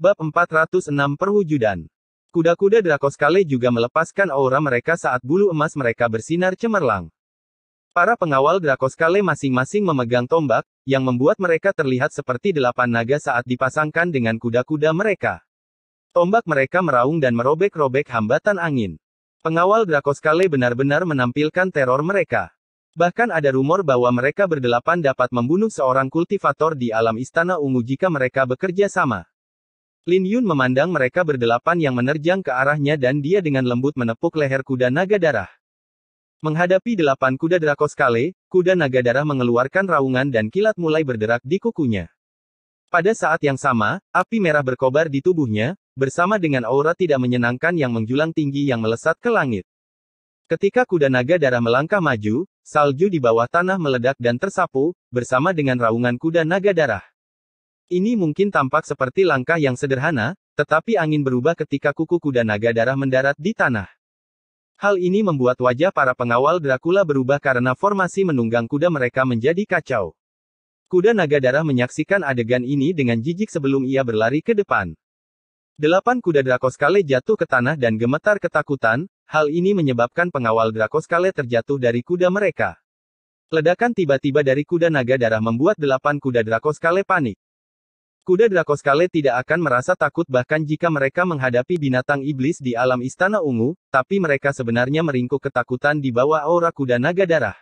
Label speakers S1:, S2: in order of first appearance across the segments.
S1: Bab 406 Perwujudan. Kuda-kuda Dracoskale juga melepaskan aura mereka saat bulu emas mereka bersinar cemerlang. Para pengawal Dracoskale masing-masing memegang tombak, yang membuat mereka terlihat seperti 8 naga saat dipasangkan dengan kuda-kuda mereka. Tombak mereka meraung dan merobek-robek hambatan angin. Pengawal Dracoskale benar-benar menampilkan teror mereka. Bahkan ada rumor bahwa mereka berdelapan dapat membunuh seorang kultivator di alam Istana Ungu jika mereka bekerja sama. Lin Yun memandang mereka berdelapan yang menerjang ke arahnya dan dia dengan lembut menepuk leher kuda naga darah. Menghadapi 8 kuda Dracoskale, kuda naga darah mengeluarkan raungan dan kilat mulai berderak di kukunya. Pada saat yang sama, api merah berkobar di tubuhnya, bersama dengan aura tidak menyenangkan yang menjulang tinggi yang melesat ke langit. Ketika kuda naga darah melangkah maju, salju di bawah tanah meledak dan tersapu, bersama dengan raungan kuda naga darah. Ini mungkin tampak seperti langkah yang sederhana, tetapi angin berubah ketika kuku kuda naga darah mendarat di tanah. Hal ini membuat wajah para pengawal Dracula berubah karena formasi menunggang kuda mereka menjadi kacau. Kuda naga darah menyaksikan adegan ini dengan jijik sebelum ia berlari ke depan. 8 kuda Dracoskale jatuh ke tanah dan gemetar ketakutan, hal ini menyebabkan pengawal Dracoskale terjatuh dari kuda mereka. Ledakan tiba-tiba dari kuda naga darah membuat 8 kuda Dracoskale panik. Kuda Dracoskale tidak akan merasa takut bahkan jika mereka menghadapi binatang iblis di alam Istana Ungu, tapi mereka sebenarnya meringkuk ketakutan di bawah aura kuda naga darah.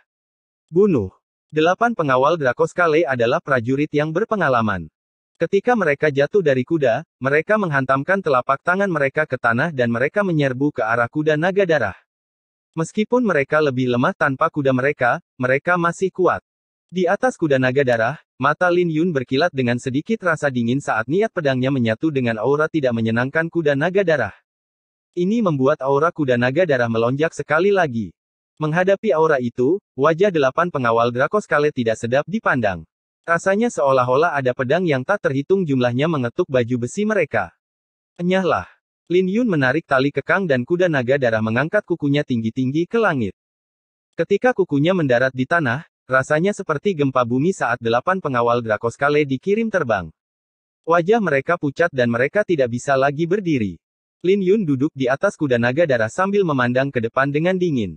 S1: Bunuh. 8 pengawal Dracoskale adalah prajurit yang berpengalaman. Ketika mereka jatuh dari kuda, mereka menghantamkan telapak tangan mereka ke tanah dan mereka menyerbu ke arah kuda naga darah. Meskipun mereka lebih lemah tanpa kuda mereka masih kuat. Di atas kuda naga darah, mata Lin Yun berkilat dengan sedikit rasa dingin saat niat pedangnya menyatu dengan aura tidak menyenangkan kuda naga darah. Ini membuat aura kuda naga darah melonjak sekali lagi. Menghadapi aura itu, wajah 8 pengawal Dracoskale tidak sedap dipandang. Rasanya seolah-olah ada pedang yang tak terhitung jumlahnya mengetuk baju besi mereka. Enyahlah. Lin Yun menarik tali kekang dan kuda naga darah mengangkat kukunya tinggi-tinggi ke langit. Ketika kukunya mendarat di tanah, rasanya seperti gempa bumi saat 8 pengawal Dracoskale dikirim terbang. Wajah mereka pucat dan mereka tidak bisa lagi berdiri. Lin Yun duduk di atas kuda naga darah sambil memandang ke depan dengan dingin.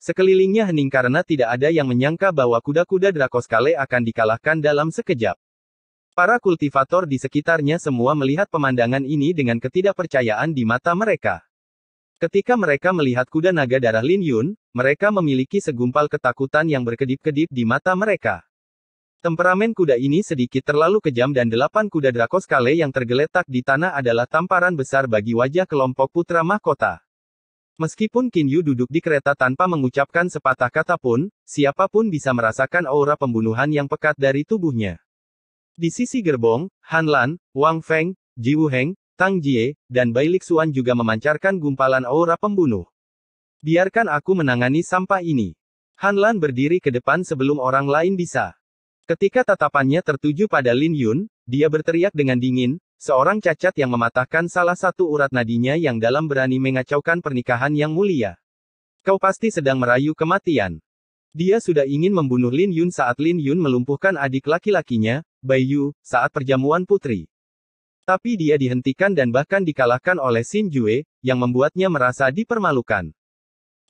S1: Sekelilingnya hening karena tidak ada yang menyangka bahwa kuda-kuda Dracoskale akan dikalahkan dalam sekejap. Para kultivator di sekitarnya semua melihat pemandangan ini dengan ketidakpercayaan di mata mereka. Ketika mereka melihat kuda naga darah Lin Yun, mereka memiliki segumpal ketakutan yang berkedip-kedip di mata mereka. Temperamen kuda ini sedikit terlalu kejam dan 8 kuda Dracoskale yang tergeletak di tanah adalah tamparan besar bagi wajah kelompok putra mahkota. Meskipun Qin Yu duduk di kereta tanpa mengucapkan sepatah kata pun, siapapun bisa merasakan aura pembunuhan yang pekat dari tubuhnya. Di sisi gerbong, Han Lan, Wang Feng, Ji Wuheng, Tang Jie, dan Bai Lixuan juga memancarkan gumpalan aura pembunuh. Biarkan aku menangani sampah ini. Han Lan berdiri ke depan sebelum orang lain bisa. Ketika tatapannya tertuju pada Lin Yun, dia berteriak dengan dingin, seorang cacat yang mematahkan salah satu urat nadinya yang dalam berani mengacaukan pernikahan yang mulia. Kau pasti sedang merayu kematian. Dia sudah ingin membunuh Lin Yun saat Lin Yun melumpuhkan adik laki-lakinya, Bai Yu, saat perjamuan putri. Tapi dia dihentikan dan bahkan dikalahkan oleh Xin Jue, yang membuatnya merasa dipermalukan.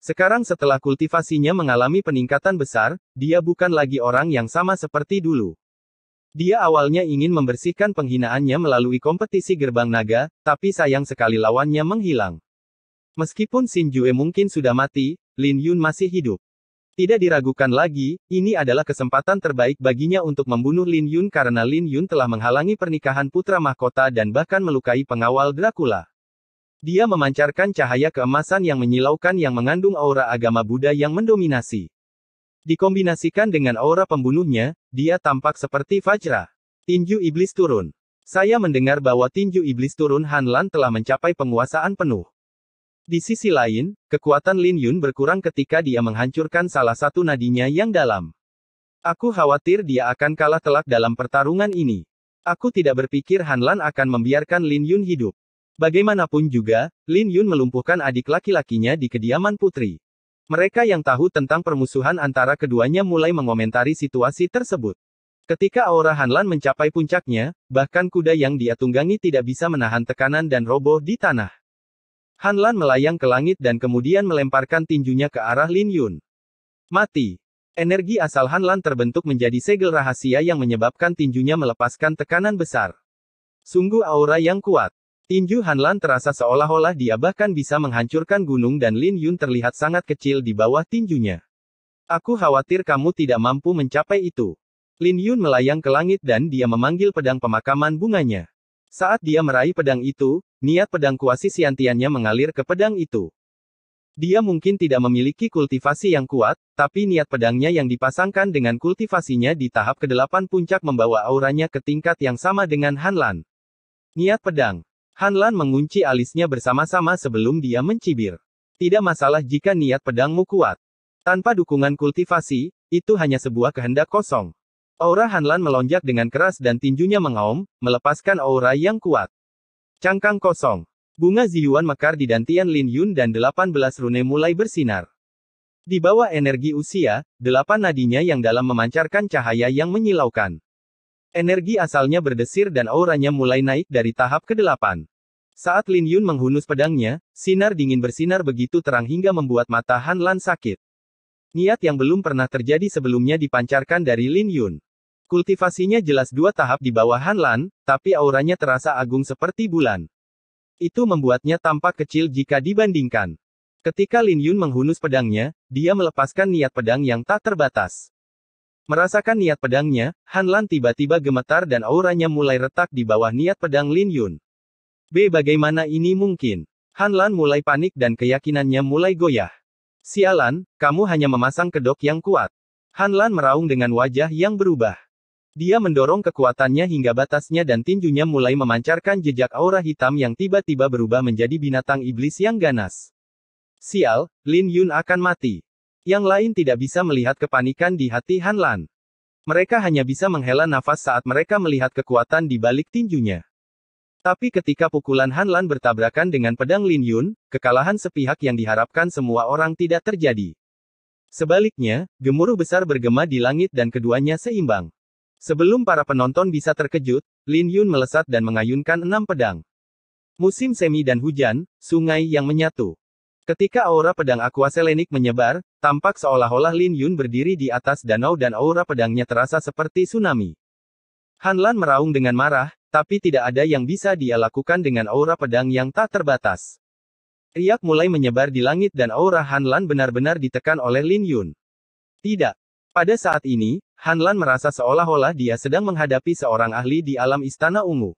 S1: Sekarang setelah kultivasinya mengalami peningkatan besar, dia bukan lagi orang yang sama seperti dulu. Dia awalnya ingin membersihkan penghinaannya melalui kompetisi gerbang naga, tapi sayang sekali lawannya menghilang. Meskipun Xin Jue mungkin sudah mati, Lin Yun masih hidup. Tidak diragukan lagi, ini adalah kesempatan terbaik baginya untuk membunuh Lin Yun karena Lin Yun telah menghalangi pernikahan putra mahkota dan bahkan melukai pengawal Dracula. Dia memancarkan cahaya keemasan yang menyilaukan yang mengandung aura agama Buddha yang mendominasi. Dikombinasikan dengan aura pembunuhnya, dia tampak seperti Vajra. Tinju iblis turun. Saya mendengar bahwa tinju iblis turun Han Lan telah mencapai penguasaan penuh. Di sisi lain, kekuatan Lin Yun berkurang ketika dia menghancurkan salah satu nadinya yang dalam. Aku khawatir dia akan kalah telak dalam pertarungan ini. Aku tidak berpikir Han Lan akan membiarkan Lin Yun hidup. Bagaimanapun juga, Lin Yun melumpuhkan adik laki-lakinya di kediaman putri. Mereka yang tahu tentang permusuhan antara keduanya mulai mengomentari situasi tersebut. Ketika aura Hanlan mencapai puncaknya, bahkan kuda yang dia tunggangi tidak bisa menahan tekanan dan roboh di tanah. Hanlan melayang ke langit dan kemudian melemparkan tinjunya ke arah Lin Yun. Mati. Energi asal Hanlan terbentuk menjadi segel rahasia yang menyebabkan tinjunya melepaskan tekanan besar. Sungguh aura yang kuat. Tinju Hanlan terasa seolah-olah dia bahkan bisa menghancurkan gunung dan Lin Yun terlihat sangat kecil di bawah tinjunya. Aku khawatir kamu tidak mampu mencapai itu. Lin Yun melayang ke langit dan dia memanggil pedang pemakaman bunganya. Saat dia meraih pedang itu, niat pedang kuasi Xiantiannya mengalir ke pedang itu. Dia mungkin tidak memiliki kultivasi yang kuat, tapi niat pedangnya yang dipasangkan dengan kultivasinya di tahap ke-8 puncak membawa auranya ke tingkat yang sama dengan Hanlan. Niat pedang. Hanlan mengunci alisnya bersama-sama sebelum dia mencibir. Tidak masalah jika niat pedangmu kuat. Tanpa dukungan kultivasi, itu hanya sebuah kehendak kosong. Aura Hanlan melonjak dengan keras dan tinjunya mengaum, melepaskan aura yang kuat. Cangkang kosong. Bunga Ziyuan mekar di dantian Lin Yun dan 18 rune mulai bersinar. Di bawah energi usia, 8 nadinya yang dalam memancarkan cahaya yang menyilaukan. Energi asalnya berdesir dan auranya mulai naik dari tahap ke-8. Saat Lin Yun menghunus pedangnya, sinar dingin bersinar begitu terang hingga membuat mata Hanlan sakit. Niat yang belum pernah terjadi sebelumnya dipancarkan dari Lin Yun. Kultivasinya jelas 2 tahap di bawah Hanlan, tapi auranya terasa agung seperti bulan. Itu membuatnya tampak kecil jika dibandingkan. Ketika Lin Yun menghunus pedangnya, dia melepaskan niat pedang yang tak terbatas. Merasakan niat pedangnya, Hanlan tiba-tiba gemetar dan auranya mulai retak di bawah niat pedang Lin Yun. Bagaimana ini mungkin? Hanlan mulai panik dan keyakinannya mulai goyah. Sialan, kamu hanya memasang kedok yang kuat. Hanlan meraung dengan wajah yang berubah. Dia mendorong kekuatannya hingga batasnya dan tinjunya mulai memancarkan jejak aura hitam yang tiba-tiba berubah menjadi binatang iblis yang ganas. Sial, Lin Yun akan mati. Yang lain tidak bisa melihat kepanikan di hati Hanlan. Mereka hanya bisa menghela nafas saat mereka melihat kekuatan di balik tinjunya. Tapi ketika pukulan Hanlan bertabrakan dengan pedang Lin Yun, kekalahan sepihak yang diharapkan semua orang tidak terjadi. Sebaliknya, gemuruh besar bergema di langit dan keduanya seimbang. Sebelum para penonton bisa terkejut, Lin Yun melesat dan mengayunkan 6 pedang. Musim semi dan hujan, sungai yang menyatu. Ketika aura pedang aquaselenik menyebar, tampak seolah-olah Lin Yun berdiri di atas danau dan aura pedangnya terasa seperti tsunami. Hanlan meraung dengan marah, tapi tidak ada yang bisa dia lakukan dengan aura pedang yang tak terbatas. Riak mulai menyebar di langit dan aura Hanlan benar-benar ditekan oleh Lin Yun. Tidak. Pada saat ini, Hanlan merasa seolah-olah dia sedang menghadapi seorang ahli di alam istana ungu.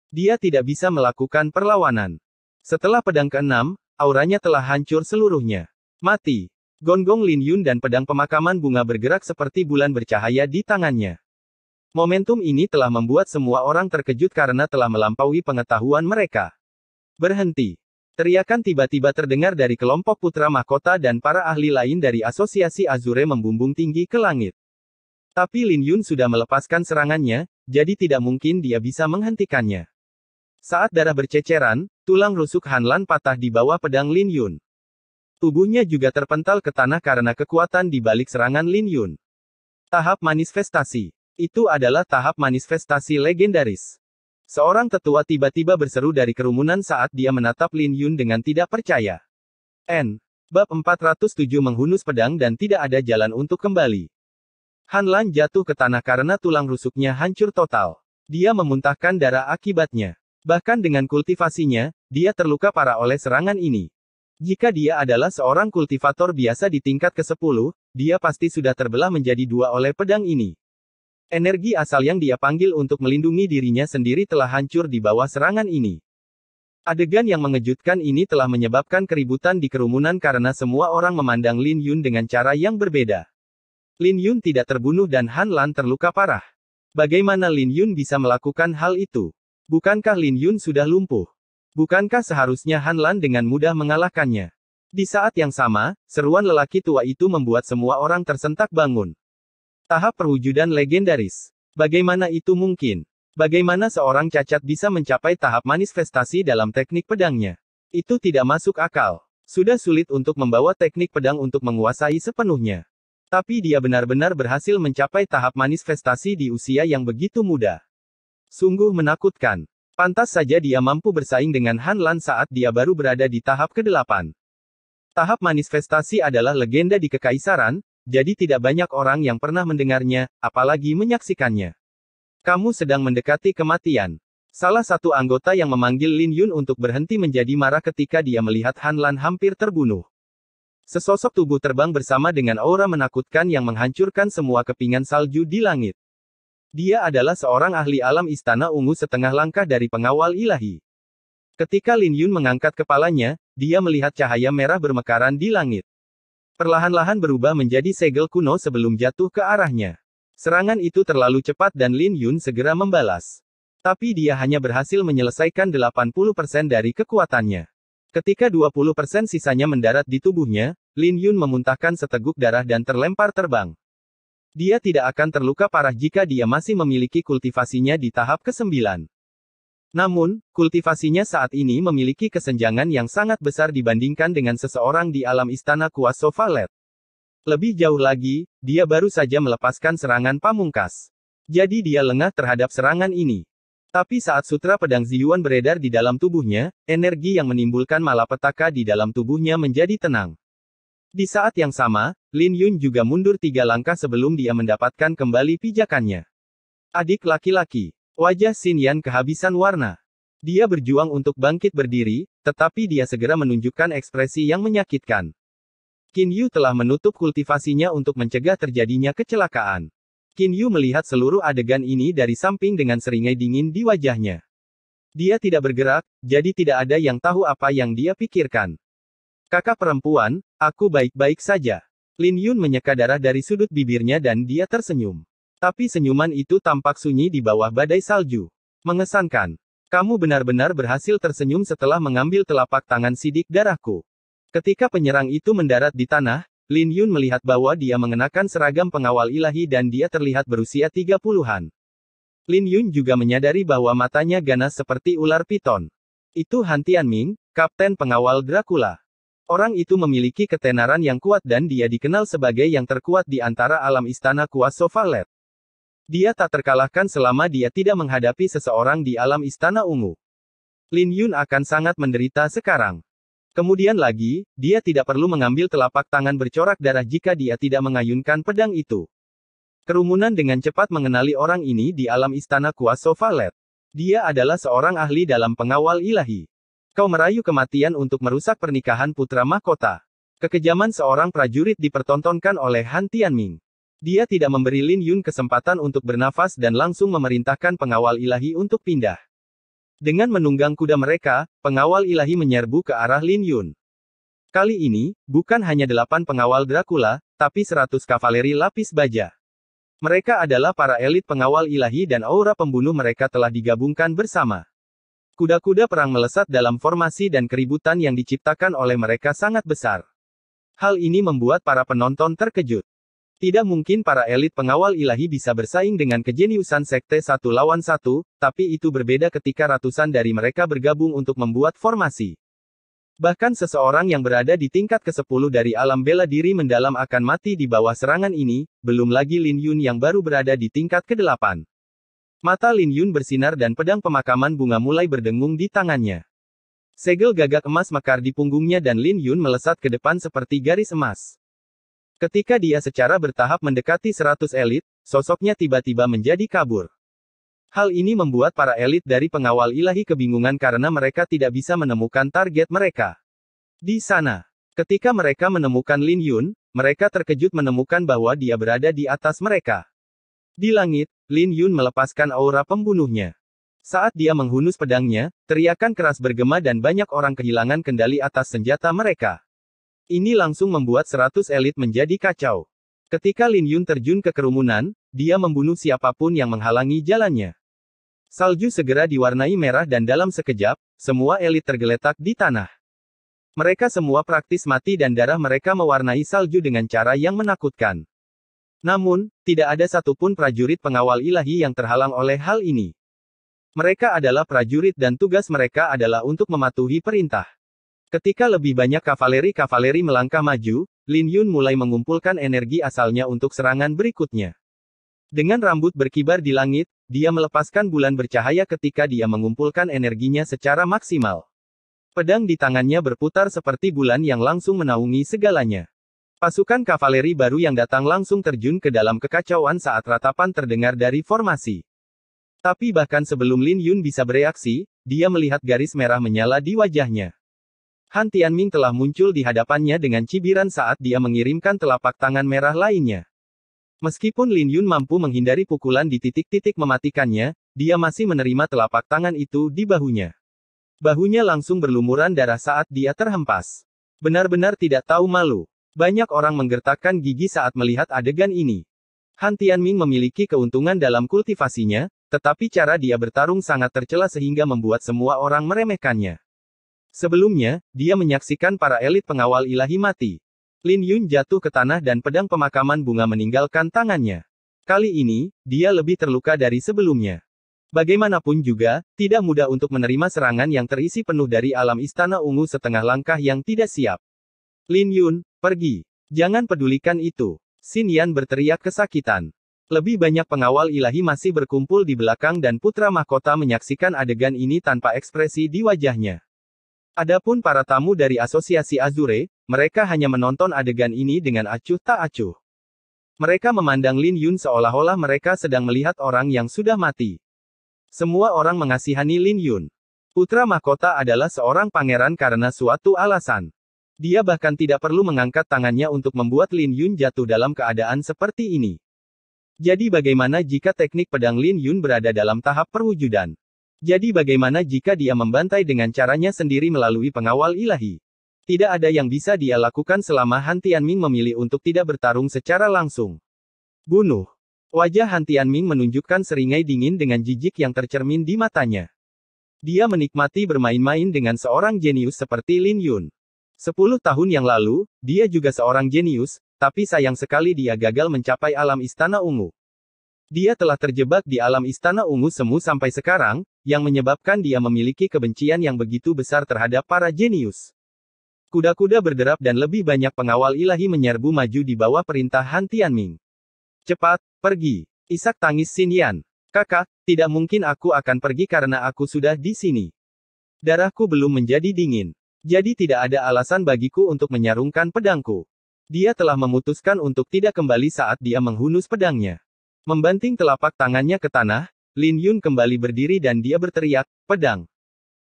S1: Dia tidak bisa melakukan perlawanan. Setelah pedang ke-6, auranya telah hancur seluruhnya. Mati. Gonggong Lin Yun dan pedang pemakaman bunga bergerak seperti bulan bercahaya di tangannya. Momentum ini telah membuat semua orang terkejut karena telah melampaui pengetahuan mereka. Berhenti. Teriakan tiba-tiba terdengar dari kelompok putra mahkota dan para ahli lain dari asosiasi Azure membumbung tinggi ke langit. Tapi Lin Yun sudah melepaskan serangannya, jadi tidak mungkin dia bisa menghentikannya. Saat darah berceceran, tulang rusuk Hanlan patah di bawah pedang Lin Yun. Tubuhnya juga terpental ke tanah karena kekuatan di balik serangan Lin Yun. Tahap manifestasi. Itu adalah tahap manifestasi legendaris. Seorang tetua tiba-tiba berseru dari kerumunan saat dia menatap Lin Yun dengan tidak percaya. Bab 407 menghunus pedang dan tidak ada jalan untuk kembali. Hanlan jatuh ke tanah karena tulang rusuknya hancur total. Dia memuntahkan darah akibatnya. Bahkan dengan kultivasinya, dia terluka parah oleh serangan ini. Jika dia adalah seorang kultivator biasa di tingkat ke-10, dia pasti sudah terbelah menjadi 2 oleh pedang ini. Energi asal yang dia panggil untuk melindungi dirinya sendiri telah hancur di bawah serangan ini. Adegan yang mengejutkan ini telah menyebabkan keributan di kerumunan karena semua orang memandang Lin Yun dengan cara yang berbeda. Lin Yun tidak terbunuh dan Hanlan terluka parah. Bagaimana Lin Yun bisa melakukan hal itu? Bukankah Lin Yun sudah lumpuh? Bukankah seharusnya Hanlan dengan mudah mengalahkannya? Di saat yang sama, seruan lelaki tua itu membuat semua orang tersentak bangun. Tahap perwujudan legendaris. Bagaimana itu mungkin? Bagaimana seorang cacat bisa mencapai tahap manifestasi dalam teknik pedangnya? Itu tidak masuk akal. Sudah sulit untuk membawa teknik pedang untuk menguasai sepenuhnya. Tapi dia benar-benar berhasil mencapai tahap manifestasi di usia yang begitu muda. Sungguh menakutkan. Pantas saja dia mampu bersaing dengan Han Lan saat dia baru berada di tahap ke-8. Tahap manifestasi adalah legenda di kekaisaran, jadi tidak banyak orang yang pernah mendengarnya, apalagi menyaksikannya. Kamu sedang mendekati kematian. Salah satu anggota yang memanggil Lin Yun untuk berhenti menjadi marah ketika dia melihat Han Lan hampir terbunuh. Sesosok tubuh terbang bersama dengan aura menakutkan yang menghancurkan semua kepingan salju di langit. Dia adalah seorang ahli alam istana ungu setengah langkah dari pengawal ilahi. Ketika Lin Yun mengangkat kepalanya, dia melihat cahaya merah bermekaran di langit. Perlahan-lahan berubah menjadi segel kuno sebelum jatuh ke arahnya. Serangan itu terlalu cepat dan Lin Yun segera membalas. Tapi dia hanya berhasil menyelesaikan 80% dari kekuatannya. Ketika 20% sisanya mendarat di tubuhnya, Lin Yun memuntahkan seteguk darah dan terlempar terbang. Dia tidak akan terluka parah jika dia masih memiliki kultivasinya di tahap ke-9. Namun, kultivasinya saat ini memiliki kesenjangan yang sangat besar dibandingkan dengan seseorang di alam istana kuas Sovalet. Lebih jauh lagi, dia baru saja melepaskan serangan pamungkas. Jadi dia lengah terhadap serangan ini. Tapi saat sutra pedang Ziyuan beredar di dalam tubuhnya, energi yang menimbulkan malapetaka di dalam tubuhnya menjadi tenang. Di saat yang sama, Lin Yun juga mundur 3 langkah sebelum dia mendapatkan kembali pijakannya. Adik laki-laki. Wajah Xin Yan kehabisan warna. Dia berjuang untuk bangkit berdiri, tetapi dia segera menunjukkan ekspresi yang menyakitkan. Qin Yu telah menutup kultivasinya untuk mencegah terjadinya kecelakaan. Qin Yu melihat seluruh adegan ini dari samping dengan seringai dingin di wajahnya. Dia tidak bergerak, jadi tidak ada yang tahu apa yang dia pikirkan. Kakak perempuan, aku baik-baik saja. Lin Yun menyeka darah dari sudut bibirnya dan dia tersenyum. Tapi senyuman itu tampak sunyi di bawah badai salju. Mengesankan. Kamu benar-benar berhasil tersenyum setelah mengambil telapak tangan sidik darahku. Ketika penyerang itu mendarat di tanah, Lin Yun melihat bahwa dia mengenakan seragam pengawal ilahi dan dia terlihat berusia 30-an. Lin Yun juga menyadari bahwa matanya ganas seperti ular piton. Itu Han Tianming, kapten pengawal Dracula. Orang itu memiliki ketenaran yang kuat dan dia dikenal sebagai yang terkuat di antara alam istana kuas Sovalet. Dia tak terkalahkan selama dia tidak menghadapi seseorang di alam istana ungu. Lin Yun akan sangat menderita sekarang. Kemudian lagi, dia tidak perlu mengambil telapak tangan bercorak darah jika dia tidak mengayunkan pedang itu. Kerumunan dengan cepat mengenali orang ini di alam istana kuas Sovalet. Dia adalah seorang ahli dalam pengawal ilahi. Kau merayu kematian untuk merusak pernikahan putra mahkota. Kekejaman seorang prajurit dipertontonkan oleh Han Tianming. Dia tidak memberi Lin Yun kesempatan untuk bernafas dan langsung memerintahkan pengawal ilahi untuk pindah. Dengan menunggang kuda mereka, pengawal ilahi menyerbu ke arah Lin Yun. Kali ini, bukan hanya 8 pengawal Dracula, tapi 100 kavaleri lapis baja. Mereka adalah para elit pengawal ilahi dan aura pembunuh mereka telah digabungkan bersama. Kuda-kuda perang melesat dalam formasi dan keributan yang diciptakan oleh mereka sangat besar. Hal ini membuat para penonton terkejut. Tidak mungkin para elit pengawal ilahi bisa bersaing dengan kejeniusan sekte 1 lawan 1, tapi itu berbeda ketika ratusan dari mereka bergabung untuk membuat formasi. Bahkan seseorang yang berada di tingkat ke-10 dari alam bela diri mendalam akan mati di bawah serangan ini, belum lagi Lin Yun yang baru berada di tingkat ke-8. Mata Lin Yun bersinar dan pedang pemakaman bunga mulai berdengung di tangannya. Segel gagak emas mekar di punggungnya dan Lin Yun melesat ke depan seperti garis emas. Ketika dia secara bertahap mendekati 100 elit, sosoknya tiba-tiba menjadi kabur. Hal ini membuat para elit dari pengawal ilahi kebingungan karena mereka tidak bisa menemukan target mereka. Di sana, ketika mereka menemukan Lin Yun, mereka terkejut menemukan bahwa dia berada di atas mereka. Di langit, Lin Yun melepaskan aura pembunuhnya. Saat dia menghunus pedangnya, teriakan keras bergema dan banyak orang kehilangan kendali atas senjata mereka. Ini langsung membuat 100 elit menjadi kacau. Ketika Lin Yun terjun ke kerumunan, dia membunuh siapapun yang menghalangi jalannya. Salju segera diwarnai merah dan dalam sekejap, semua elit tergeletak di tanah. Mereka semua praktis mati dan darah mereka mewarnai salju dengan cara yang menakutkan. Namun, tidak ada satupun prajurit pengawal ilahi yang terhalang oleh hal ini. Mereka adalah prajurit dan tugas mereka adalah untuk mematuhi perintah. Ketika lebih banyak kavaleri-kavaleri melangkah maju, Lin Yun mulai mengumpulkan energi asalnya untuk serangan berikutnya. Dengan rambut berkibar di langit, dia melepaskan bulan bercahaya ketika dia mengumpulkan energinya secara maksimal. Pedang di tangannya berputar seperti bulan yang langsung menaungi segalanya. Pasukan kavaleri baru yang datang langsung terjun ke dalam kekacauan saat ratapan terdengar dari formasi. Tapi bahkan sebelum Lin Yun bisa bereaksi, dia melihat garis merah menyala di wajahnya. Han Tianming telah muncul di hadapannya dengan cibiran saat dia mengirimkan telapak tangan merah lainnya. Meskipun Lin Yun mampu menghindari pukulan di titik-titik mematikannya, dia masih menerima telapak tangan itu di bahunya. Bahunya langsung berlumuran darah saat dia terhempas. Benar-benar tidak tahu malu. Banyak orang menggertakkan gigi saat melihat adegan ini. Han Tianming memiliki keuntungan dalam kultivasinya, tetapi cara dia bertarung sangat tercela sehingga membuat semua orang meremehkannya. Sebelumnya, dia menyaksikan para elit pengawal ilahi mati. Lin Yun jatuh ke tanah dan pedang pemakaman bunga meninggalkan tangannya. Kali ini, dia lebih terluka dari sebelumnya. Bagaimanapun juga, tidak mudah untuk menerima serangan yang terisi penuh dari alam istana ungu setengah langkah yang tidak siap. Lin Yun, pergi. Jangan pedulikan itu. Xin Yan berteriak kesakitan. Lebih banyak pengawal ilahi masih berkumpul di belakang dan putra mahkota menyaksikan adegan ini tanpa ekspresi di wajahnya. Adapun para tamu dari Asosiasi Azure, mereka hanya menonton adegan ini dengan acuh tak acuh. Mereka memandang Lin Yun seolah-olah mereka sedang melihat orang yang sudah mati. Semua orang mengasihani Lin Yun. Putra mahkota adalah seorang pangeran karena suatu alasan. Dia bahkan tidak perlu mengangkat tangannya untuk membuat Lin Yun jatuh dalam keadaan seperti ini. Jadi bagaimana jika teknik pedang Lin Yun berada dalam tahap perwujudan? Jadi bagaimana jika dia membantai dengan caranya sendiri melalui pengawal ilahi? Tidak ada yang bisa dia lakukan selama Han Tianming memilih untuk tidak bertarung secara langsung. Bunuh. Wajah Han Tianming menunjukkan seringai dingin dengan jijik yang tercermin di matanya. Dia menikmati bermain-main dengan seorang jenius seperti Lin Yun. 10 tahun yang lalu, dia juga seorang jenius, tapi sayang sekali dia gagal mencapai alam istana ungu. Dia telah terjebak di alam istana ungu semu sampai sekarang, yang menyebabkan dia memiliki kebencian yang begitu besar terhadap para jenius. Kuda-kuda berderap dan lebih banyak pengawal ilahi menyerbu maju di bawah perintah Han Tianming. Cepat, pergi. Isak tangis Xin Yan. Kakak, tidak mungkin aku akan pergi karena aku sudah di sini. Darahku belum menjadi dingin. Jadi tidak ada alasan bagiku untuk menyarungkan pedangku. Dia telah memutuskan untuk tidak kembali saat dia menghunus pedangnya. Membanting telapak tangannya ke tanah, Lin Yun kembali berdiri dan dia berteriak, pedang.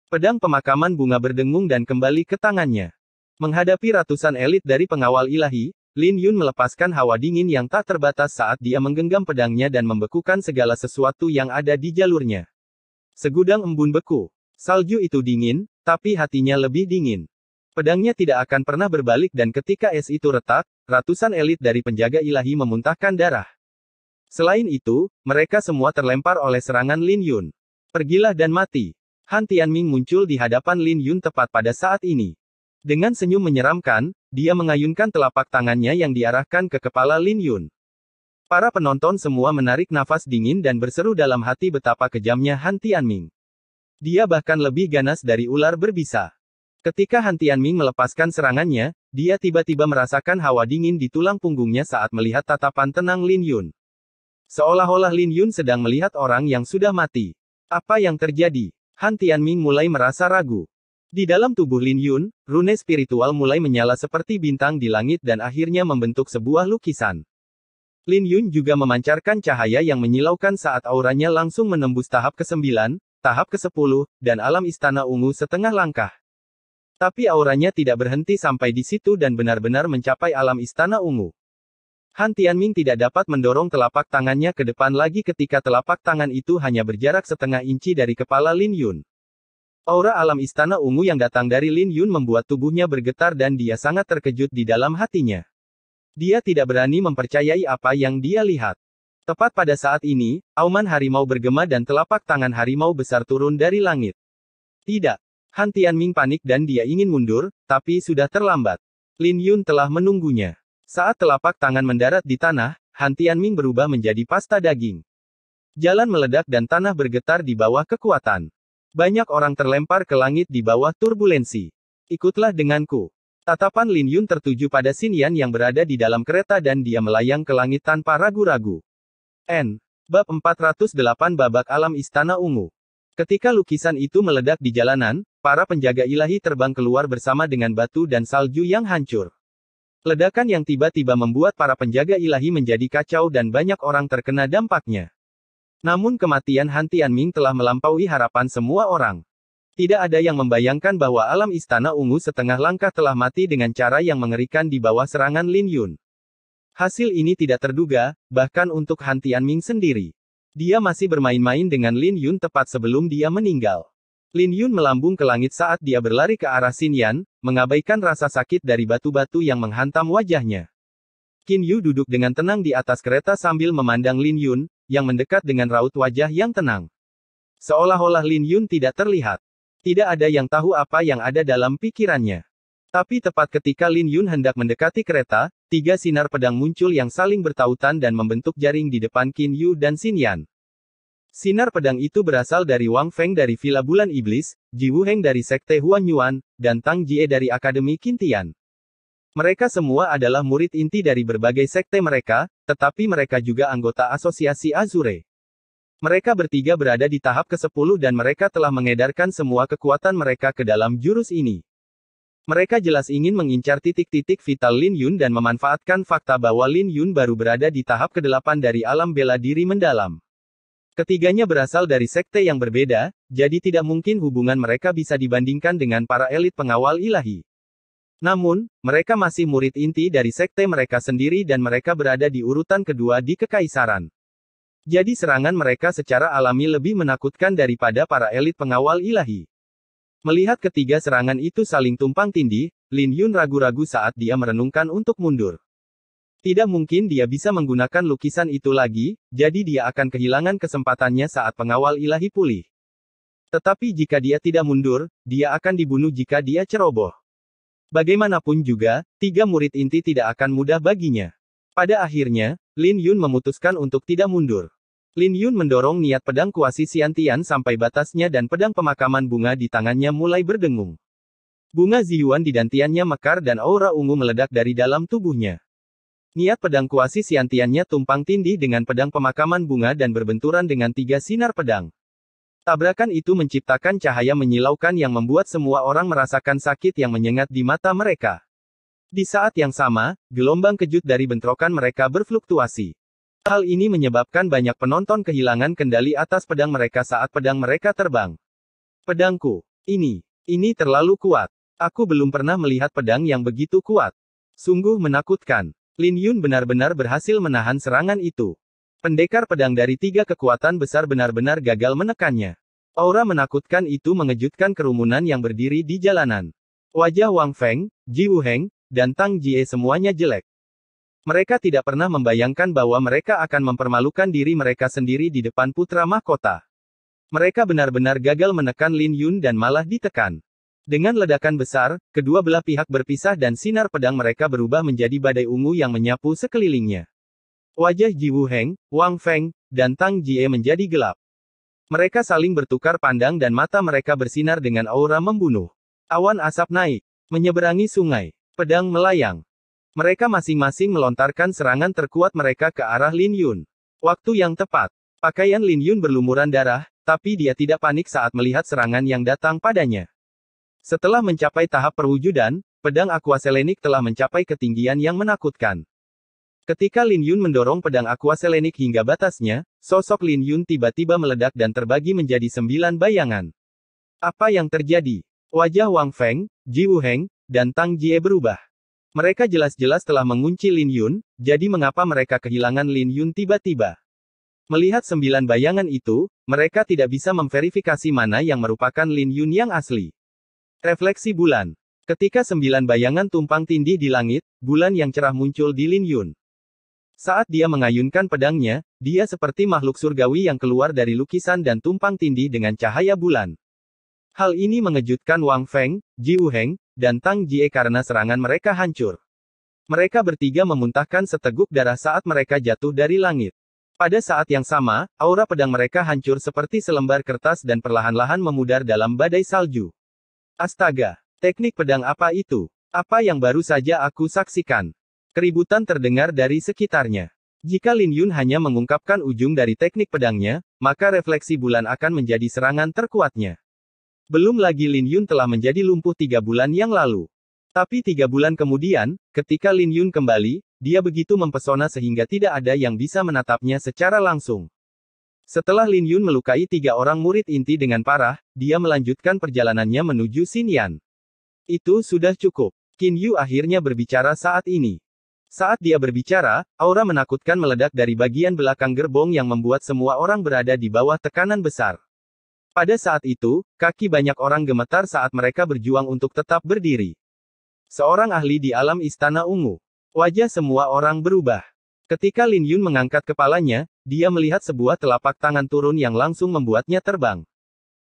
S1: Pedang pemakaman bunga berdengung dan kembali ke tangannya. Menghadapi ratusan elit dari pengawal ilahi, Lin Yun melepaskan hawa dingin yang tak terbatas saat dia menggenggam pedangnya dan membekukan segala sesuatu yang ada di jalurnya. Segudang embun beku. Salju itu dingin, tapi hatinya lebih dingin. Pedangnya tidak akan pernah berbalik dan ketika es itu retak, ratusan elit dari penjaga ilahi memuntahkan darah. Selain itu, mereka semua terlempar oleh serangan Lin Yun. Pergilah dan mati. Han Tianming muncul di hadapan Lin Yun tepat pada saat ini. Dengan senyum menyeramkan, dia mengayunkan telapak tangannya yang diarahkan ke kepala Lin Yun. Para penonton semua menarik nafas dingin dan berseru dalam hati betapa kejamnya Han Tianming. Dia bahkan lebih ganas dari ular berbisa. Ketika Han Tianming melepaskan serangannya, dia tiba-tiba merasakan hawa dingin di tulang punggungnya saat melihat tatapan tenang Lin Yun. Seolah-olah Lin Yun sedang melihat orang yang sudah mati. Apa yang terjadi? Han Tianming mulai merasa ragu. Di dalam tubuh Lin Yun, rune spiritual mulai menyala seperti bintang di langit dan akhirnya membentuk sebuah lukisan. Lin Yun juga memancarkan cahaya yang menyilaukan saat auranya langsung menembus tahap ke-9, tahap ke-10, dan alam istana ungu setengah langkah. Tapi auranya tidak berhenti sampai di situ dan benar-benar mencapai alam istana ungu. Han Tianming tidak dapat mendorong telapak tangannya ke depan lagi ketika telapak tangan itu hanya berjarak setengah inci dari kepala Lin Yun. Aura alam istana ungu yang datang dari Lin Yun membuat tubuhnya bergetar dan dia sangat terkejut di dalam hatinya. Dia tidak berani mempercayai apa yang dia lihat. Tepat pada saat ini, auman harimau bergema dan telapak tangan harimau besar turun dari langit. Tidak. Han Tianming panik dan dia ingin mundur, tapi sudah terlambat. Lin Yun telah menunggunya. Saat telapak tangan mendarat di tanah, Han Tianming berubah menjadi pasta daging. Jalan meledak dan tanah bergetar di bawah kekuatan. Banyak orang terlempar ke langit di bawah turbulensi. Ikutlah denganku. Tatapan Lin Yun tertuju pada Xin Yan yang berada di dalam kereta dan dia melayang ke langit tanpa ragu-ragu. Bab 408 Babak Alam Istana Ungu. Ketika lukisan itu meledak di jalanan, para penjaga ilahi terbang keluar bersama dengan batu dan salju yang hancur. Ledakan yang tiba-tiba membuat para penjaga ilahi menjadi kacau dan banyak orang terkena dampaknya. Namun kematian Han Tianming telah melampaui harapan semua orang. Tidak ada yang membayangkan bahwa alam Istana Ungu setengah langkah telah mati dengan cara yang mengerikan di bawah serangan Lin Yun. Hasil ini tidak terduga, bahkan untuk Han Tianming sendiri. Dia masih bermain-main dengan Lin Yun tepat sebelum dia meninggal. Lin Yun melambung ke langit saat dia berlari ke arah Xin Yan, mengabaikan rasa sakit dari batu-batu yang menghantam wajahnya. Qin Yu duduk dengan tenang di atas kereta sambil memandang Lin Yun, yang mendekat dengan raut wajah yang tenang. Seolah-olah Lin Yun tidak terlihat. Tidak ada yang tahu apa yang ada dalam pikirannya. Tapi tepat ketika Lin Yun hendak mendekati kereta, 3 sinar pedang muncul yang saling bertautan dan membentuk jaring di depan Qin Yu dan Xin Yan. Sinar pedang itu berasal dari Wang Feng dari Villa Bulan Iblis, Ji Wuheng dari Sekte Huan Yuan, dan Tang Jie dari Akademi Qintian. Mereka semua adalah murid inti dari berbagai sekte mereka, tetapi mereka juga anggota Asosiasi Azure. Mereka bertiga berada di tahap ke-10 dan mereka telah mengedarkan semua kekuatan mereka ke dalam jurus ini. Mereka jelas ingin mengincar titik-titik vital Lin Yun dan memanfaatkan fakta bahwa Lin Yun baru berada di tahap ke-8 dari alam bela diri mendalam. Ketiganya berasal dari sekte yang berbeda, jadi tidak mungkin hubungan mereka bisa dibandingkan dengan para elit pengawal ilahi. Namun, mereka masih murid inti dari sekte mereka sendiri dan mereka berada di urutan kedua di kekaisaran. Jadi serangan mereka secara alami lebih menakutkan daripada para elit pengawal ilahi. Melihat ketiga serangan itu saling tumpang tindih, Lin Yun ragu-ragu saat dia merenungkan untuk mundur. Tidak mungkin dia bisa menggunakan lukisan itu lagi, jadi dia akan kehilangan kesempatannya saat pengawal ilahi pulih. Tetapi jika dia tidak mundur, dia akan dibunuh jika dia ceroboh. Bagaimanapun juga, 3 murid inti tidak akan mudah baginya. Pada akhirnya, Lin Yun memutuskan untuk tidak mundur. Lin Yun mendorong niat pedang kuasi Xiantian sampai batasnya dan pedang pemakaman bunga di tangannya mulai berdengung. Bunga Ziyuan di dantiannya mekar dan aura ungu meledak dari dalam tubuhnya. Niat pedang kuasi Xiantiannya tumpang tindih dengan pedang pemakaman bunga dan berbenturan dengan 3 sinar pedang. Tabrakan itu menciptakan cahaya menyilaukan yang membuat semua orang merasakan sakit yang menyengat di mata mereka. Di saat yang sama, gelombang kejut dari bentrokan mereka berfluktuasi. Hal ini menyebabkan banyak penonton kehilangan kendali atas pedang mereka saat pedang mereka terbang. Pedangku. Ini terlalu kuat. Aku belum pernah melihat pedang yang begitu kuat. Sungguh menakutkan. Lin Yun benar-benar berhasil menahan serangan itu. Pendekar pedang dari 3 kekuatan besar benar-benar gagal menekannya. Aura menakutkan itu mengejutkan kerumunan yang berdiri di jalanan. Wajah Wang Feng, Ji Wuheng, dan Tang Jie semuanya jelek. Mereka tidak pernah membayangkan bahwa mereka akan mempermalukan diri mereka sendiri di depan putra mahkota. Mereka benar-benar gagal menekan Lin Yun dan malah ditekan. Dengan ledakan besar, kedua belah pihak berpisah dan sinar pedang mereka berubah menjadi badai ungu yang menyapu sekelilingnya. Wajah Ji Wuheng, Wang Feng, dan Tang Jie menjadi gelap. Mereka saling bertukar pandang dan mata mereka bersinar dengan aura membunuh. Awan asap naik, menyeberangi sungai, pedang melayang. Mereka masing-masing melontarkan serangan terkuat mereka ke arah Lin Yun. Waktu yang tepat. Pakaian Lin Yun berlumuran darah, tapi dia tidak panik saat melihat serangan yang datang padanya. Setelah mencapai tahap perwujudan, pedang Aquaselenik telah mencapai ketinggian yang menakutkan. Ketika Lin Yun mendorong pedang Aquaselenik hingga batasnya, sosok Lin Yun tiba-tiba meledak dan terbagi menjadi 9 bayangan. Apa yang terjadi? Wajah Wang Feng, Ji Wuheng, dan Tang Jie berubah. Mereka jelas-jelas telah mengunci Lin Yun, jadi mengapa mereka kehilangan Lin Yun tiba-tiba? Melihat 9 bayangan itu, mereka tidak bisa memverifikasi mana yang merupakan Lin Yun yang asli. Refleksi bulan. Ketika 9 bayangan tumpang tindih di langit, bulan yang cerah muncul di Lin Yun. Saat dia mengayunkan pedangnya, dia seperti makhluk surgawi yang keluar dari lukisan dan tumpang tindih dengan cahaya bulan. Hal ini mengejutkan Wang Feng, Ji Wuheng, dan Tang Jie karena serangan mereka hancur. Mereka bertiga memuntahkan seteguk darah saat mereka jatuh dari langit. Pada saat yang sama, aura pedang mereka hancur seperti selembar kertas dan perlahan-lahan memudar dalam badai salju. Astaga! Teknik pedang apa itu? Apa yang baru saja aku saksikan? Keributan terdengar dari sekitarnya. Jika Lin Yun hanya mengungkapkan ujung dari teknik pedangnya, maka refleksi bulan akan menjadi serangan terkuatnya. Belum lagi Lin Yun telah menjadi lumpuh 3 bulan yang lalu. Tapi 3 bulan kemudian, ketika Lin Yun kembali, dia begitu mempesona sehingga tidak ada yang bisa menatapnya secara langsung. Setelah Lin Yun melukai 3 orang murid inti dengan parah, dia melanjutkan perjalanannya menuju Xinyan. Itu sudah cukup. Qin Yu akhirnya berbicara saat ini. Saat dia berbicara, aura menakutkan meledak dari bagian belakang gerbong yang membuat semua orang berada di bawah tekanan besar. Pada saat itu, kaki banyak orang gemetar saat mereka berjuang untuk tetap berdiri. Seorang ahli di alam Istana Ungu. Wajah semua orang berubah. Ketika Lin Yun mengangkat kepalanya, dia melihat sebuah telapak tangan turun yang langsung membuatnya terbang.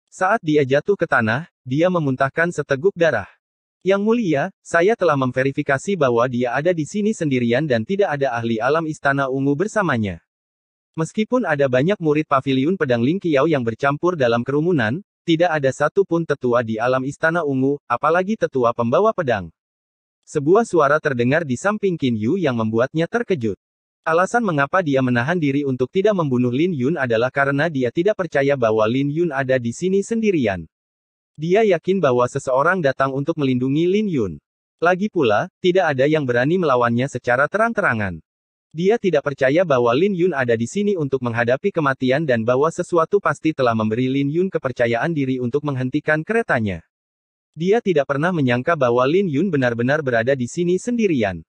S1: Saat dia jatuh ke tanah, dia memuntahkan seteguk darah. Yang mulia, saya telah memverifikasi bahwa dia ada di sini sendirian dan tidak ada ahli alam Istana Ungu bersamanya. Meskipun ada banyak murid paviliun pedang Ling Qiao yang bercampur dalam kerumunan, tidak ada satu pun tetua di alam Istana Ungu, apalagi tetua pembawa pedang. Sebuah suara terdengar di samping Qin Yu yang membuatnya terkejut. Alasan mengapa dia menahan diri untuk tidak membunuh Lin Yun adalah karena dia tidak percaya bahwa Lin Yun ada di sini sendirian. Dia yakin bahwa seseorang datang untuk melindungi Lin Yun. Lagi pula, tidak ada yang berani melawannya secara terang-terangan. Dia tidak percaya bahwa Lin Yun ada di sini untuk menghadapi kematian dan bahwa sesuatu pasti telah memberi Lin Yun kepercayaan diri untuk menghentikan keretanya. Dia tidak pernah menyangka bahwa Lin Yun benar-benar berada di sini sendirian.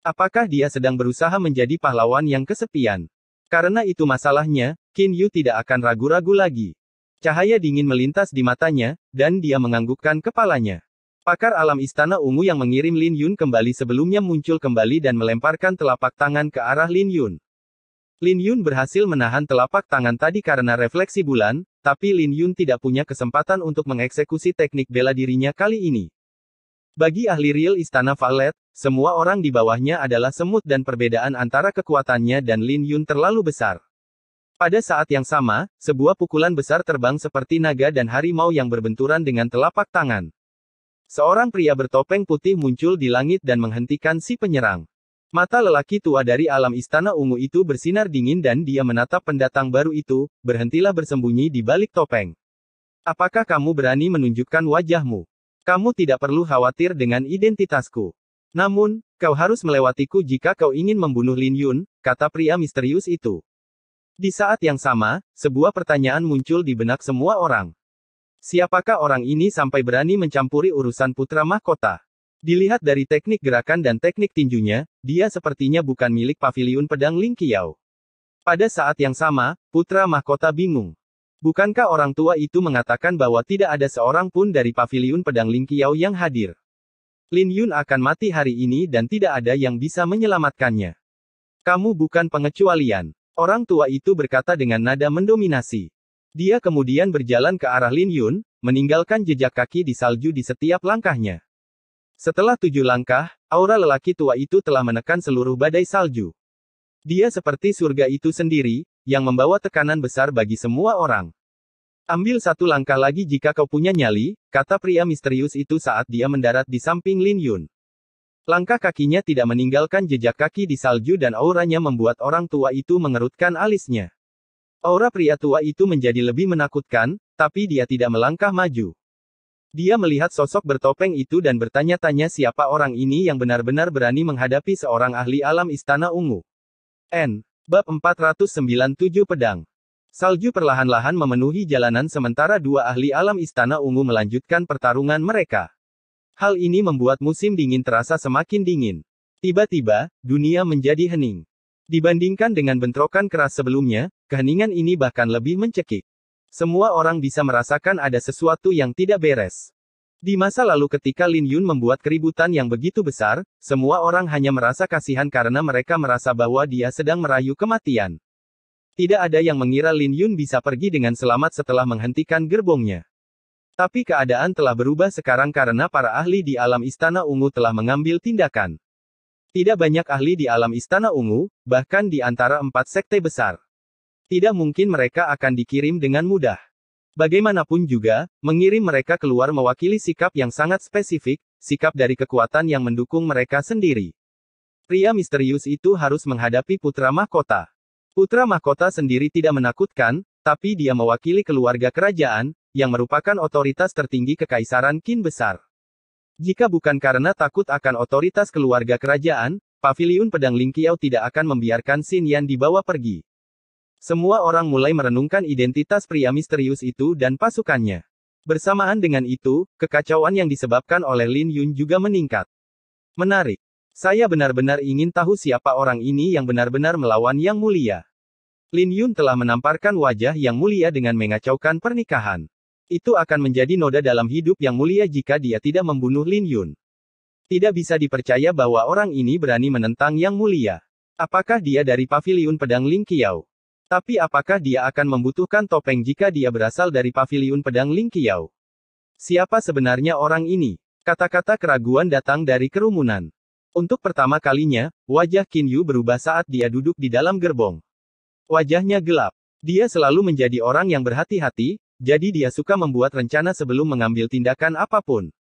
S1: Apakah dia sedang berusaha menjadi pahlawan yang kesepian? Karena itu masalahnya, Qin Yu tidak akan ragu-ragu lagi. Cahaya dingin melintas di matanya, dan dia menganggukkan kepalanya. Pakar alam Istana Ungu yang mengirim Lin Yun kembali sebelumnya muncul kembali dan melemparkan telapak tangan ke arah Lin Yun. Lin Yun berhasil menahan telapak tangan tadi karena refleksi bulan, tapi Lin Yun tidak punya kesempatan untuk mengeksekusi teknik bela dirinya kali ini. Bagi ahli real Istana Valet, semua orang di bawahnya adalah semut dan perbedaan antara kekuatannya dan Lin Yun terlalu besar. Pada saat yang sama, sebuah pukulan besar terbang seperti naga dan harimau yang berbenturan dengan telapak tangan. Seorang pria bertopeng putih muncul di langit dan menghentikan si penyerang. Mata lelaki tua dari alam Istana Ungu itu bersinar dingin dan dia menatap pendatang baru itu, berhentilah bersembunyi di balik topeng. Apakah kamu berani menunjukkan wajahmu? Kamu tidak perlu khawatir dengan identitasku. Namun, kau harus melewatiku jika kau ingin membunuh Lin Yun, kata pria misterius itu. Di saat yang sama, sebuah pertanyaan muncul di benak semua orang. Siapakah orang ini sampai berani mencampuri urusan putra mahkota? Dilihat dari teknik gerakan dan teknik tinjunya, dia sepertinya bukan milik paviliun pedang Ling Qiao. Pada saat yang sama, putra mahkota bingung. Bukankah orang tua itu mengatakan bahwa tidak ada seorang pun dari paviliun pedang Ling Qiao yang hadir? Lin Yun akan mati hari ini dan tidak ada yang bisa menyelamatkannya. Kamu bukan pengecualian. Orang tua itu berkata dengan nada mendominasi. Dia kemudian berjalan ke arah Lin Yun, meninggalkan jejak kaki di salju di setiap langkahnya. Setelah 7 langkah, aura lelaki tua itu telah menekan seluruh badai salju. Dia seperti surga itu sendiri, yang membawa tekanan besar bagi semua orang. Ambil 1 langkah lagi jika kau punya nyali, kata pria misterius itu saat dia mendarat di samping Lin Yun. Langkah kakinya tidak meninggalkan jejak kaki di salju dan auranya membuat orang tua itu mengerutkan alisnya. Aura pria tua itu menjadi lebih menakutkan, tapi dia tidak melangkah maju. Dia melihat sosok bertopeng itu dan bertanya-tanya siapa orang ini yang benar-benar berani menghadapi seorang ahli alam Istana Ungu. Bab 497 Pedang. Salju perlahan-lahan memenuhi jalanan sementara 2 ahli alam Istana Ungu melanjutkan pertarungan mereka. Hal ini membuat musim dingin terasa semakin dingin. Tiba-tiba, dunia menjadi hening. Dibandingkan dengan bentrokan keras sebelumnya, keheningan ini bahkan lebih mencekik. Semua orang bisa merasakan ada sesuatu yang tidak beres. Di masa lalu ketika Lin Yun membuat keributan yang begitu besar, semua orang hanya merasa kasihan karena mereka merasa bahwa dia sedang merayu kematian. Tidak ada yang mengira Lin Yun bisa pergi dengan selamat setelah menghentikan gerbongnya. Tapi keadaan telah berubah sekarang karena para ahli di alam Istana Ungu telah mengambil tindakan. Tidak banyak ahli di alam Istana Ungu, bahkan di antara 4 sekte besar. Tidak mungkin mereka akan dikirim dengan mudah. Bagaimanapun juga, mengirim mereka keluar mewakili sikap yang sangat spesifik, sikap dari kekuatan yang mendukung mereka sendiri. Pria misterius itu harus menghadapi putra mahkota. Putra mahkota sendiri tidak menakutkan, tapi dia mewakili keluarga kerajaan, yang merupakan otoritas tertinggi kekaisaran Qin besar. Jika bukan karena takut akan otoritas keluarga kerajaan, paviliun pedang Lingqiao tidak akan membiarkan Xin Yan dibawa pergi. Semua orang mulai merenungkan identitas pria misterius itu dan pasukannya. Bersamaan dengan itu, kekacauan yang disebabkan oleh Lin Yun juga meningkat. Menarik. Saya benar-benar ingin tahu siapa orang ini yang benar-benar melawan Yang Mulia. Lin Yun telah menamparkan wajah Yang Mulia dengan mengacaukan pernikahan. Itu akan menjadi noda dalam hidup Yang Mulia jika dia tidak membunuh Lin Yun. Tidak bisa dipercaya bahwa orang ini berani menentang Yang Mulia. Apakah dia dari paviliun pedang Lingqiao? Tapi apakah dia akan membutuhkan topeng jika dia berasal dari paviliun pedang Lingqiao? Siapa sebenarnya orang ini? Kata-kata keraguan datang dari kerumunan. Untuk pertama kalinya, wajah Qin Yu berubah saat dia duduk di dalam gerbong. Wajahnya gelap. Dia selalu menjadi orang yang berhati-hati, jadi dia suka membuat rencana sebelum mengambil tindakan apapun.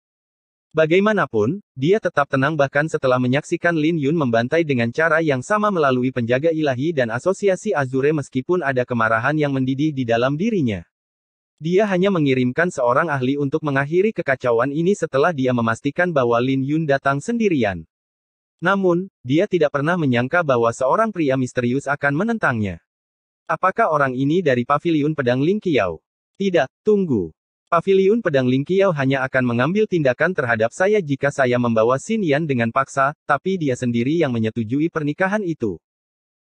S1: Bagaimanapun, dia tetap tenang bahkan setelah menyaksikan Lin Yun membantai dengan cara yang sama melalui penjaga ilahi dan asosiasi Azure meskipun ada kemarahan yang mendidih di dalam dirinya. Dia hanya mengirimkan seorang ahli untuk mengakhiri kekacauan ini setelah dia memastikan bahwa Lin Yun datang sendirian. Namun, dia tidak pernah menyangka bahwa seorang pria misterius akan menentangnya. Apakah orang ini dari paviliun pedang Lingqiao? Tidak, tunggu. Paviliun pedang Lingqiao hanya akan mengambil tindakan terhadap saya jika saya membawa Xin Yan dengan paksa, tapi dia sendiri yang menyetujui pernikahan itu.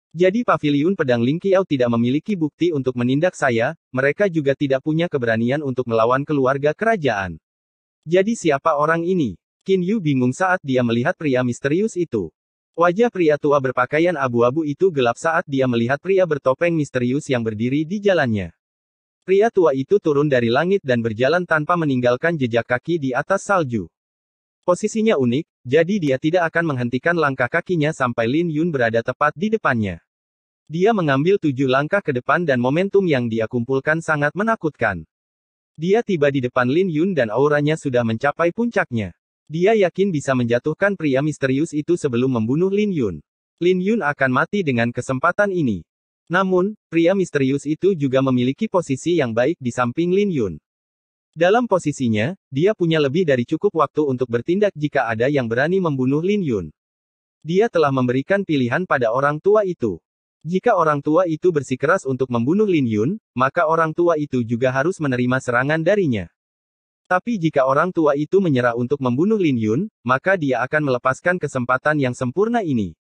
S1: Jadi paviliun pedang Lingqiao tidak memiliki bukti untuk menindak saya, mereka juga tidak punya keberanian untuk melawan keluarga kerajaan. Jadi siapa orang ini? Qin Yu bingung saat dia melihat pria misterius itu. Wajah pria tua berpakaian abu-abu itu gelap saat dia melihat pria bertopeng misterius yang berdiri di jalannya. Pria tua itu turun dari langit dan berjalan tanpa meninggalkan jejak kaki di atas salju. Posisinya unik, jadi dia tidak akan menghentikan langkah kakinya sampai Lin Yun berada tepat di depannya. Dia mengambil 7 langkah ke depan dan momentum yang dia kumpulkan sangat menakutkan. Dia tiba di depan Lin Yun dan auranya sudah mencapai puncaknya. Dia yakin bisa menjatuhkan pria misterius itu sebelum membunuh Lin Yun. Lin Yun akan mati dengan kesempatan ini. Namun, pria misterius itu juga memiliki posisi yang baik di samping Lin Yun. Dalam posisinya, dia punya lebih dari cukup waktu untuk bertindak jika ada yang berani membunuh Lin Yun. Dia telah memberikan pilihan pada orang tua itu. Jika orang tua itu bersikeras untuk membunuh Lin Yun, maka orang tua itu juga harus menerima serangan darinya. Tapi jika orang tua itu menyerah untuk membunuh Lin Yun, maka dia akan melepaskan kesempatan yang sempurna ini.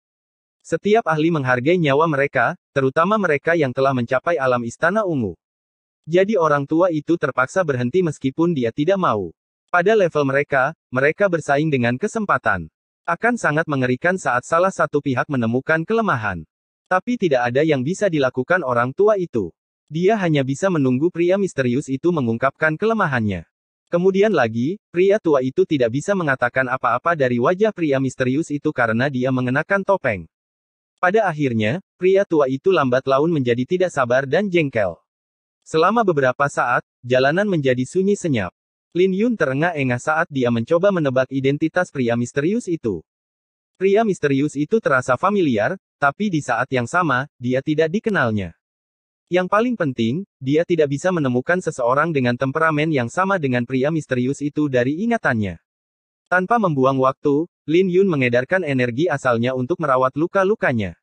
S1: Setiap ahli menghargai nyawa mereka, terutama mereka yang telah mencapai alam istana ungu. Jadi orang tua itu terpaksa berhenti meskipun dia tidak mau. Pada level mereka, mereka bersaing dengan kesempatan. Akan sangat mengerikan saat salah satu pihak menemukan kelemahan. Tapi tidak ada yang bisa dilakukan orang tua itu. Dia hanya bisa menunggu pria misterius itu mengungkapkan kelemahannya. Kemudian lagi, pria tua itu tidak bisa mengatakan apa-apa dari wajah pria misterius itu karena dia mengenakan topeng. Pada akhirnya, pria tua itu lambat laun menjadi tidak sabar dan jengkel. Selama beberapa saat, jalanan menjadi sunyi senyap. Lin Yun terengah-engah saat dia mencoba menebak identitas pria misterius itu. Pria misterius itu terasa familiar, tapi di saat yang sama, dia tidak dikenalnya. Yang paling penting, dia tidak bisa menemukan seseorang dengan temperamen yang sama dengan pria misterius itu dari ingatannya. Tanpa membuang waktu, Lin Yun mengedarkan energi asalnya untuk merawat luka-lukanya.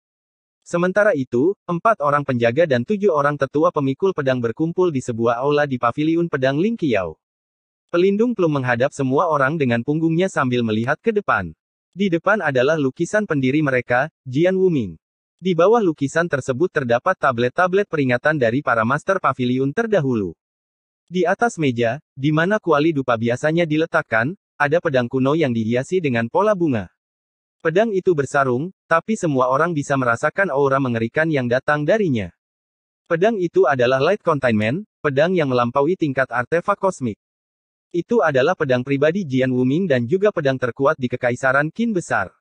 S1: Sementara itu, 4 orang penjaga dan 7 orang tetua pemikul pedang berkumpul di sebuah aula di paviliun pedang Lingqiao. Pelindung plum menghadap semua orang dengan punggungnya sambil melihat ke depan. Di depan adalah lukisan pendiri mereka, Jian Wuming. Di bawah lukisan tersebut terdapat tablet-tablet peringatan dari para master paviliun terdahulu. Di atas meja, di mana kuali dupa biasanya diletakkan, ada pedang kuno yang dihiasi dengan pola bunga. Pedang itu bersarung, tapi semua orang bisa merasakan aura mengerikan yang datang darinya. Pedang itu adalah Light Containment, pedang yang melampaui tingkat artefak kosmik. Itu adalah pedang pribadi Jian Wuming dan juga pedang terkuat di Kekaisaran Qin besar.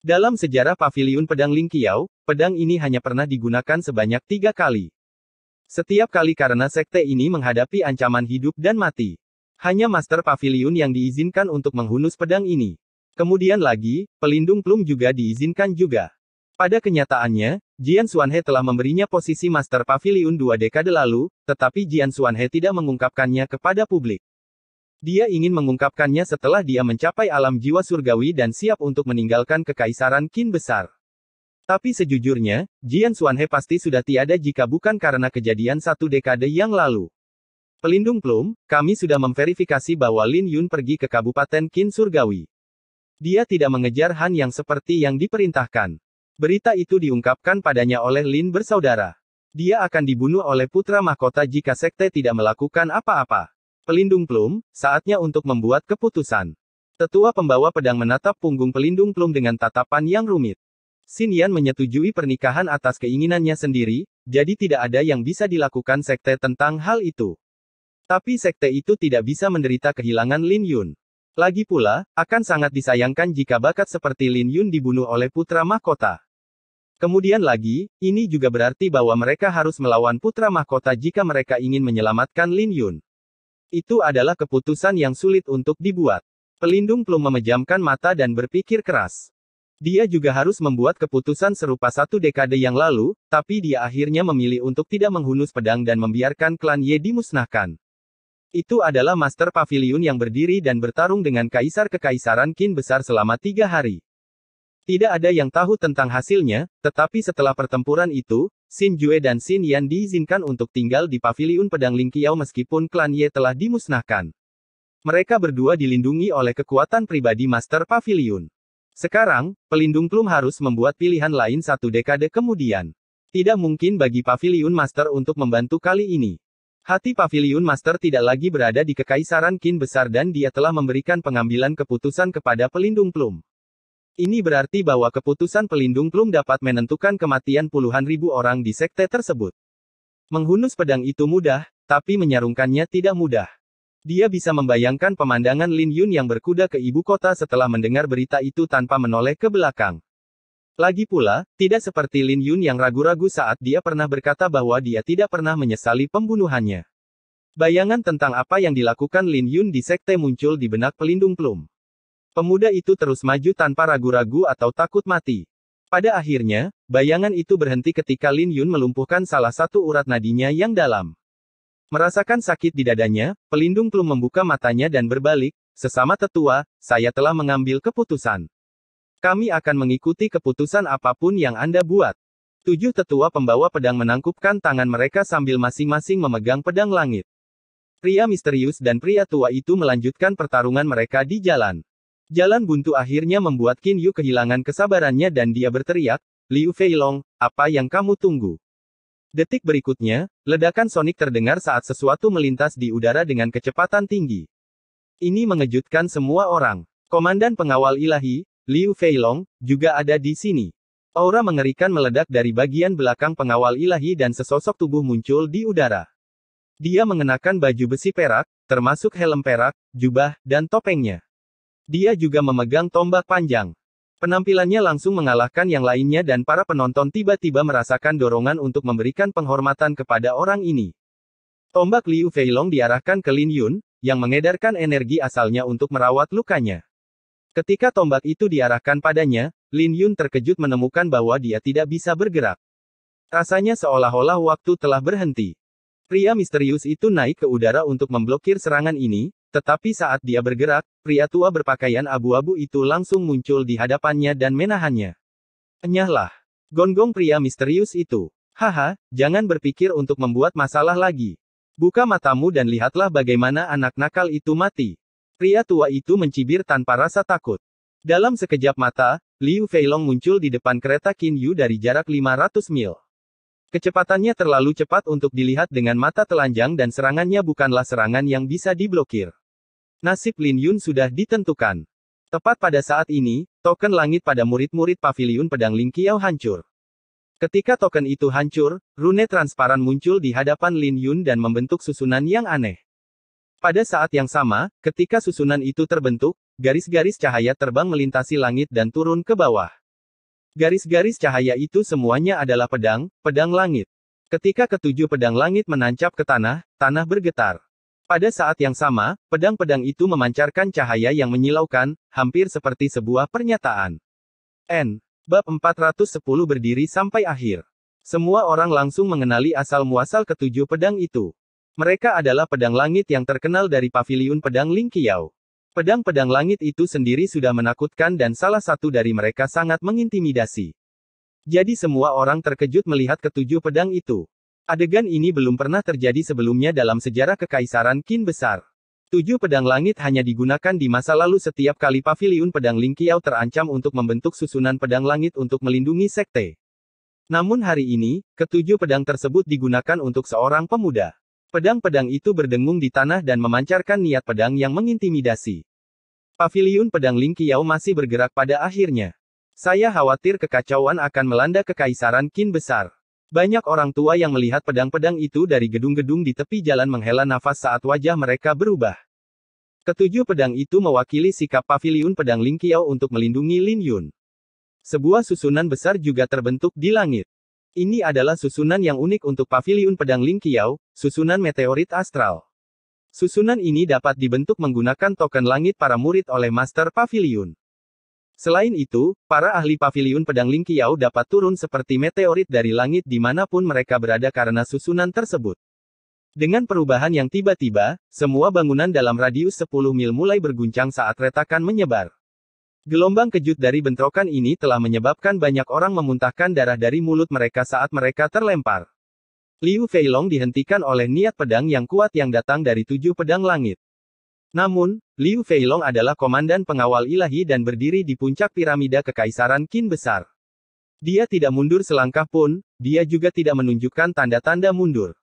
S1: Dalam sejarah paviliun pedang Lingqiao, pedang ini hanya pernah digunakan sebanyak 3 kali. Setiap kali karena sekte ini menghadapi ancaman hidup dan mati. Hanya Master Pavilion yang diizinkan untuk menghunus pedang ini. Kemudian lagi, pelindung plum juga diizinkan juga. Pada kenyataannya, Jian Xuanhe telah memberinya posisi Master Pavilion 2 dekade lalu, tetapi Jian Xuanhe tidak mengungkapkannya kepada publik. Dia ingin mengungkapkannya setelah dia mencapai alam jiwa surgawi dan siap untuk meninggalkan kekaisaran Qin besar. Tapi sejujurnya, Jian Xuanhe pasti sudah tiada jika bukan karena kejadian 1 dekade yang lalu. Pelindung plum, kami sudah memverifikasi bahwa Lin Yun pergi ke Kabupaten Qin Surgawi. Dia tidak mengejar Han yang seperti yang diperintahkan. Berita itu diungkapkan padanya oleh Lin bersaudara. Dia akan dibunuh oleh putra mahkota jika sekte tidak melakukan apa-apa. Pelindung plum, saatnya untuk membuat keputusan. Tetua pembawa pedang menatap punggung pelindung plum dengan tatapan yang rumit. Xin Yan menyetujui pernikahan atas keinginannya sendiri, jadi tidak ada yang bisa dilakukan sekte tentang hal itu. Tapi sekte itu tidak bisa menderita kehilangan Lin Yun. Lagi pula, akan sangat disayangkan jika bakat seperti Lin Yun dibunuh oleh putra mahkota. Kemudian lagi, ini juga berarti bahwa mereka harus melawan putra mahkota jika mereka ingin menyelamatkan Lin Yun. Itu adalah keputusan yang sulit untuk dibuat. Pelindung plum memejamkan mata dan berpikir keras. Dia juga harus membuat keputusan serupa 1 dekade yang lalu, tapi dia akhirnya memilih untuk tidak menghunus pedang dan membiarkan klan Ye dimusnahkan. Itu adalah Master Pavilion yang berdiri dan bertarung dengan Kaisar Kekaisaran Qin besar selama 3 hari. Tidak ada yang tahu tentang hasilnya, tetapi setelah pertempuran itu, Xin Jue dan Xin Yan diizinkan untuk tinggal di Pavilion Pedang Ling Qiao meskipun klan Ye telah dimusnahkan. Mereka berdua dilindungi oleh kekuatan pribadi Master Pavilion. Sekarang, pelindung plum harus membuat pilihan lain 1 dekade kemudian. Tidak mungkin bagi Pavilion Master untuk membantu kali ini. Hati Pavilion Master tidak lagi berada di Kekaisaran Qin besar dan dia telah memberikan pengambilan keputusan kepada pelindung plum. Ini berarti bahwa keputusan pelindung plum dapat menentukan kematian puluhan ribu orang di sekte tersebut. Menghunus pedang itu mudah, tapi menyarungkannya tidak mudah. Dia bisa membayangkan pemandangan Lin Yun yang berkuda ke ibu kota setelah mendengar berita itu tanpa menoleh ke belakang. Lagi pula, tidak seperti Lin Yun yang ragu-ragu saat dia pernah berkata bahwa dia tidak pernah menyesali pembunuhannya. Bayangan tentang apa yang dilakukan Lin Yun di sekte muncul di benak pelindung plum. Pemuda itu terus maju tanpa ragu-ragu atau takut mati. Pada akhirnya, bayangan itu berhenti ketika Lin Yun melumpuhkan salah satu urat nadinya yang dalam. Merasakan sakit di dadanya, pelindung plum membuka matanya dan berbalik, "Sesama tetua, saya telah mengambil keputusan. Kami akan mengikuti keputusan apapun yang Anda buat." 7 tetua pembawa pedang menangkupkan tangan mereka sambil masing-masing memegang pedang langit. Pria misterius dan pria tua itu melanjutkan pertarungan mereka di jalan. Jalan buntu akhirnya membuat Qin Yu kehilangan kesabarannya dan dia berteriak, "Liu Feilong, apa yang kamu tunggu?" Detik berikutnya, ledakan sonik terdengar saat sesuatu melintas di udara dengan kecepatan tinggi. Ini mengejutkan semua orang. Komandan pengawal ilahi, Liu Feilong, juga ada di sini. Aura mengerikan meledak dari bagian belakang pengawal ilahi dan sesosok tubuh muncul di udara. Dia mengenakan baju besi perak, termasuk helm perak, jubah, dan topengnya. Dia juga memegang tombak panjang. Penampilannya langsung mengalahkan yang lainnya dan para penonton tiba-tiba merasakan dorongan untuk memberikan penghormatan kepada orang ini. Tombak Liu Feilong diarahkan ke Lin Yun, yang mengedarkan energi asalnya untuk merawat lukanya. Ketika tombak itu diarahkan padanya, Lin Yun terkejut menemukan bahwa dia tidak bisa bergerak. Rasanya seolah-olah waktu telah berhenti. Pria misterius itu naik ke udara untuk memblokir serangan ini, tetapi saat dia bergerak, pria tua berpakaian abu-abu itu langsung muncul di hadapannya dan menahannya. "Enyahlah," gonggong pria misterius itu. "Haha, jangan berpikir untuk membuat masalah lagi. Buka matamu dan lihatlah bagaimana anak nakal itu mati." Pria tua itu mencibir tanpa rasa takut. Dalam sekejap mata, Liu Feilong muncul di depan kereta Qin Yu dari jarak 500 mil. Kecepatannya terlalu cepat untuk dilihat dengan mata telanjang dan serangannya bukanlah serangan yang bisa diblokir. Nasib Lin Yun sudah ditentukan. Tepat pada saat ini, token langit pada murid-murid Pavilion Pedang Ling Qiao hancur. Ketika token itu hancur, rune transparan muncul di hadapan Lin Yun dan membentuk susunan yang aneh. Pada saat yang sama, ketika susunan itu terbentuk, garis-garis cahaya terbang melintasi langit dan turun ke bawah. Garis-garis cahaya itu semuanya adalah pedang, pedang langit. Ketika ketujuh pedang langit menancap ke tanah, tanah bergetar. Pada saat yang sama, pedang-pedang itu memancarkan cahaya yang menyilaukan, hampir seperti sebuah pernyataan. Bab 410 berdiri sampai akhir. Semua orang langsung mengenali asal-muasal ketujuh pedang itu. Mereka adalah pedang langit yang terkenal dari paviliun pedang Ling Qiao. Pedang-pedang langit itu sendiri sudah menakutkan dan salah satu dari mereka sangat mengintimidasi. Jadi semua orang terkejut melihat ketujuh pedang itu. Adegan ini belum pernah terjadi sebelumnya dalam sejarah Kekaisaran Qin besar. 7 pedang langit hanya digunakan di masa lalu setiap kali paviliun pedang Ling Qiao terancam untuk membentuk susunan pedang langit untuk melindungi sekte. Namun hari ini, ketujuh pedang tersebut digunakan untuk seorang pemuda. Pedang-pedang itu berdengung di tanah dan memancarkan niat pedang yang mengintimidasi. Paviliun pedang Ling Qiao masih bergerak pada akhirnya. Saya khawatir kekacauan akan melanda Kekaisaran Qin besar. Banyak orang tua yang melihat pedang-pedang itu dari gedung-gedung di tepi jalan menghela nafas saat wajah mereka berubah. Ketujuh pedang itu mewakili sikap paviliun pedang Ling Qiao untuk melindungi Lin Yun. Sebuah susunan besar juga terbentuk di langit. Ini adalah susunan yang unik untuk paviliun pedang Ling Qiao, susunan meteorit astral. Susunan ini dapat dibentuk menggunakan token langit para murid oleh Master Paviliun. Selain itu, para ahli paviliun pedang Ling Qiao dapat turun seperti meteorit dari langit dimanapun mereka berada karena susunan tersebut. Dengan perubahan yang tiba-tiba, semua bangunan dalam radius 10 mil mulai berguncang saat retakan menyebar. Gelombang kejut dari bentrokan ini telah menyebabkan banyak orang memuntahkan darah dari mulut mereka saat mereka terlempar. Liu Feilong dihentikan oleh niat pedang yang kuat yang datang dari 7 pedang langit. Namun, Liu Feilong adalah komandan pengawal ilahi dan berdiri di puncak piramida Kekaisaran Qin besar. Dia tidak mundur selangkah pun, dia juga tidak menunjukkan tanda-tanda mundur.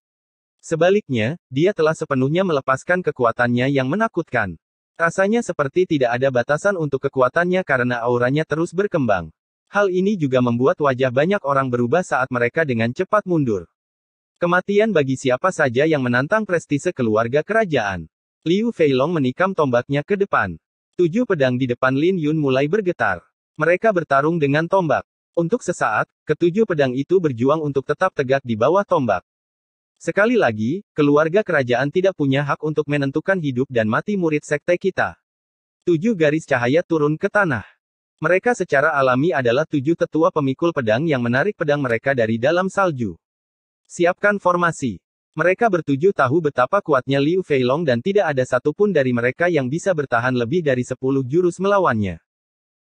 S1: Sebaliknya, dia telah sepenuhnya melepaskan kekuatannya yang menakutkan. Rasanya seperti tidak ada batasan untuk kekuatannya karena auranya terus berkembang. Hal ini juga membuat wajah banyak orang berubah saat mereka dengan cepat mundur. Kematian bagi siapa saja yang menantang prestise keluarga kerajaan. Liu Feilong menikam tombaknya ke depan. 7 pedang di depan Lin Yun mulai bergetar. Mereka bertarung dengan tombak. Untuk sesaat, ketujuh pedang itu berjuang untuk tetap tegak di bawah tombak. Sekali lagi, keluarga kerajaan tidak punya hak untuk menentukan hidup dan mati murid sekte kita. 7 garis cahaya turun ke tanah. Mereka secara alami adalah 7 tetua pemikul pedang yang menarik pedang mereka dari dalam salju. Siapkan formasi. Mereka bertujuh tahu betapa kuatnya Liu Feilong dan tidak ada satupun dari mereka yang bisa bertahan lebih dari 10 jurus melawannya.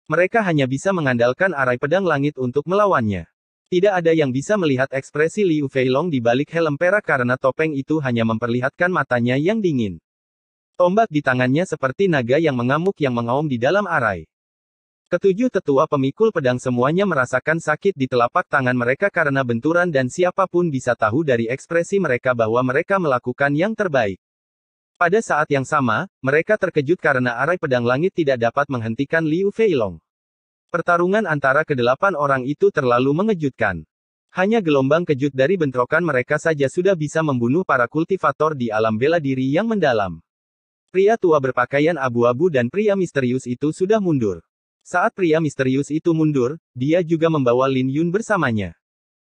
S1: Mereka hanya bisa mengandalkan arai pedang langit untuk melawannya. Tidak ada yang bisa melihat ekspresi Liu Feilong di balik helm perak karena topeng itu hanya memperlihatkan matanya yang dingin. Tombak di tangannya seperti naga yang mengamuk yang mengaum di dalam arai. Ketujuh tetua pemikul pedang semuanya merasakan sakit di telapak tangan mereka karena benturan dan siapapun bisa tahu dari ekspresi mereka bahwa mereka melakukan yang terbaik. Pada saat yang sama, mereka terkejut karena arai pedang langit tidak dapat menghentikan Liu Feilong. Pertarungan antara kedelapan orang itu terlalu mengejutkan. Hanya gelombang kejut dari bentrokan mereka saja sudah bisa membunuh para kultivator di alam bela diri yang mendalam. Pria tua berpakaian abu-abu dan pria misterius itu sudah mundur. Saat pria misterius itu mundur, dia juga membawa Lin Yun bersamanya.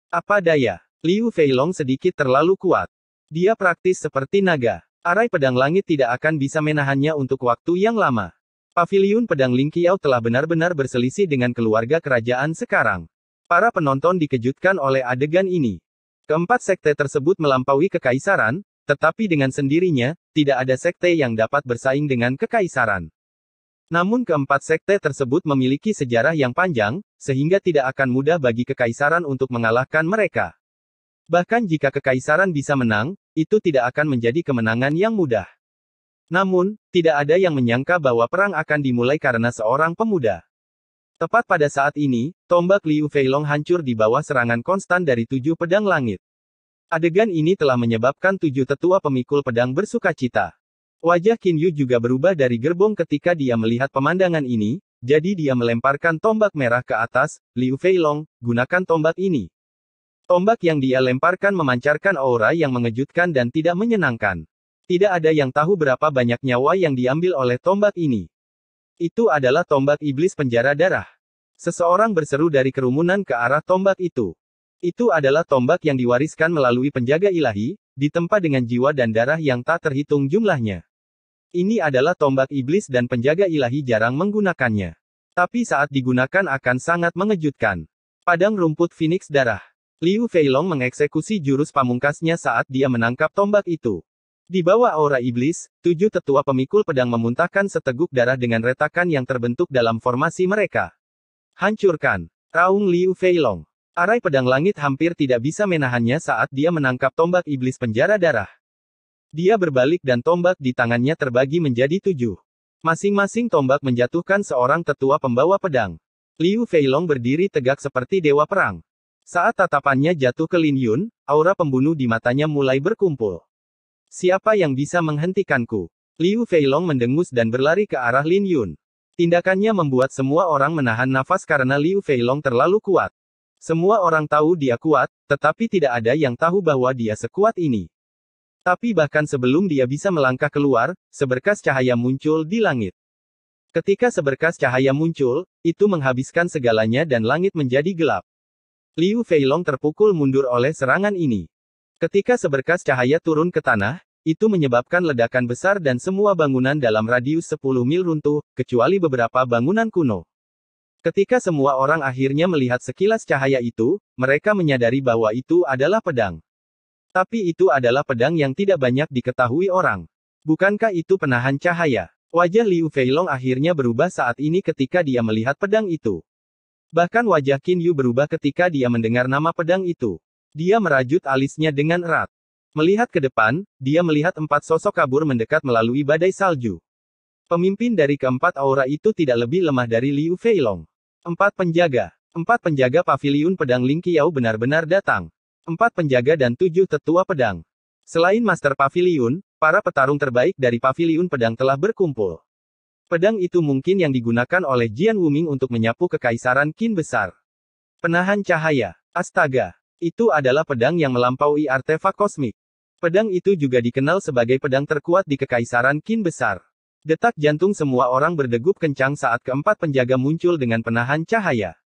S1: Apa daya, Liu Feilong sedikit terlalu kuat. Dia praktis seperti naga. Arai pedang langit tidak akan bisa menahannya untuk waktu yang lama. Paviliun pedang Ling Qiao telah benar-benar berselisih dengan keluarga kerajaan sekarang. Para penonton dikejutkan oleh adegan ini. Keempat sekte tersebut melampaui kekaisaran, tetapi dengan sendirinya, tidak ada sekte yang dapat bersaing dengan kekaisaran. Namun keempat sekte tersebut memiliki sejarah yang panjang, sehingga tidak akan mudah bagi kekaisaran untuk mengalahkan mereka. Bahkan jika kekaisaran bisa menang, itu tidak akan menjadi kemenangan yang mudah. Namun, tidak ada yang menyangka bahwa perang akan dimulai karena seorang pemuda. Tepat pada saat ini, tombak Liu Feilong hancur di bawah serangan konstan dari 7 pedang langit. Adegan ini telah menyebabkan 7 tetua pemikul pedang bersukacita. Wajah Qin Yu juga berubah dari gerbong ketika dia melihat pemandangan ini, jadi dia melemparkan tombak merah ke atas. Liu Feilong, gunakan tombak ini. Tombak yang dia lemparkan memancarkan aura yang mengejutkan dan tidak menyenangkan. Tidak ada yang tahu berapa banyak nyawa yang diambil oleh tombak ini. Itu adalah tombak iblis penjara darah. Seseorang berseru dari kerumunan ke arah tombak itu. Itu adalah tombak yang diwariskan melalui penjaga ilahi, ditempa dengan jiwa dan darah yang tak terhitung jumlahnya. Ini adalah tombak iblis dan penjaga ilahi jarang menggunakannya. Tapi saat digunakan akan sangat mengejutkan. Padang rumput Phoenix Darah. Liu Feilong mengeksekusi jurus pamungkasnya saat dia menangkap tombak itu. Di bawah aura iblis, 7 tetua pemikul pedang memuntahkan seteguk darah dengan retakan yang terbentuk dalam formasi mereka. Hancurkan! Raung Liu Feilong. Arai pedang langit hampir tidak bisa menahannya saat dia menangkap tombak iblis penjara darah. Dia berbalik dan tombak di tangannya terbagi menjadi 7. Masing-masing tombak menjatuhkan seorang tetua pembawa pedang. Liu Feilong berdiri tegak seperti dewa perang. Saat tatapannya jatuh ke Lin Yun, aura pembunuh di matanya mulai berkumpul. Siapa yang bisa menghentikanku? Liu Feilong mendengus dan berlari ke arah Lin Yun. Tindakannya membuat semua orang menahan nafas karena Liu Feilong terlalu kuat. Semua orang tahu dia kuat, tetapi tidak ada yang tahu bahwa dia sekuat ini. Tapi bahkan sebelum dia bisa melangkah keluar, seberkas cahaya muncul di langit. Ketika seberkas cahaya muncul, itu menghabiskan segalanya dan langit menjadi gelap. Liu Feilong terpukul mundur oleh serangan ini. Ketika seberkas cahaya turun ke tanah, itu menyebabkan ledakan besar dan semua bangunan dalam radius 10 mil runtuh, kecuali beberapa bangunan kuno. Ketika semua orang akhirnya melihat sekilas cahaya itu, mereka menyadari bahwa itu adalah pedang. Tapi itu adalah pedang yang tidak banyak diketahui orang. Bukankah itu penahan cahaya? Wajah Liu Feilong akhirnya berubah saat ini ketika dia melihat pedang itu. Bahkan wajah Qin Yu berubah ketika dia mendengar nama pedang itu. Dia merajut alisnya dengan erat. Melihat ke depan, dia melihat 4 sosok kabur mendekat melalui badai salju. Pemimpin dari keempat aura itu tidak lebih lemah dari Liu Feilong. 4 penjaga paviliun pedang Ling Qiao benar-benar datang. 4 penjaga dan 7 tetua pedang. Selain Master Paviliun, para petarung terbaik dari paviliun pedang telah berkumpul. Pedang itu mungkin yang digunakan oleh Jian Wuming untuk menyapu kekaisaran Qin besar. Penahan cahaya. Astaga! Itu adalah pedang yang melampaui artefak kosmik. Pedang itu juga dikenal sebagai pedang terkuat di kekaisaran Qin besar. Detak jantung semua orang berdegup kencang saat keempat penjaga muncul dengan penahan cahaya.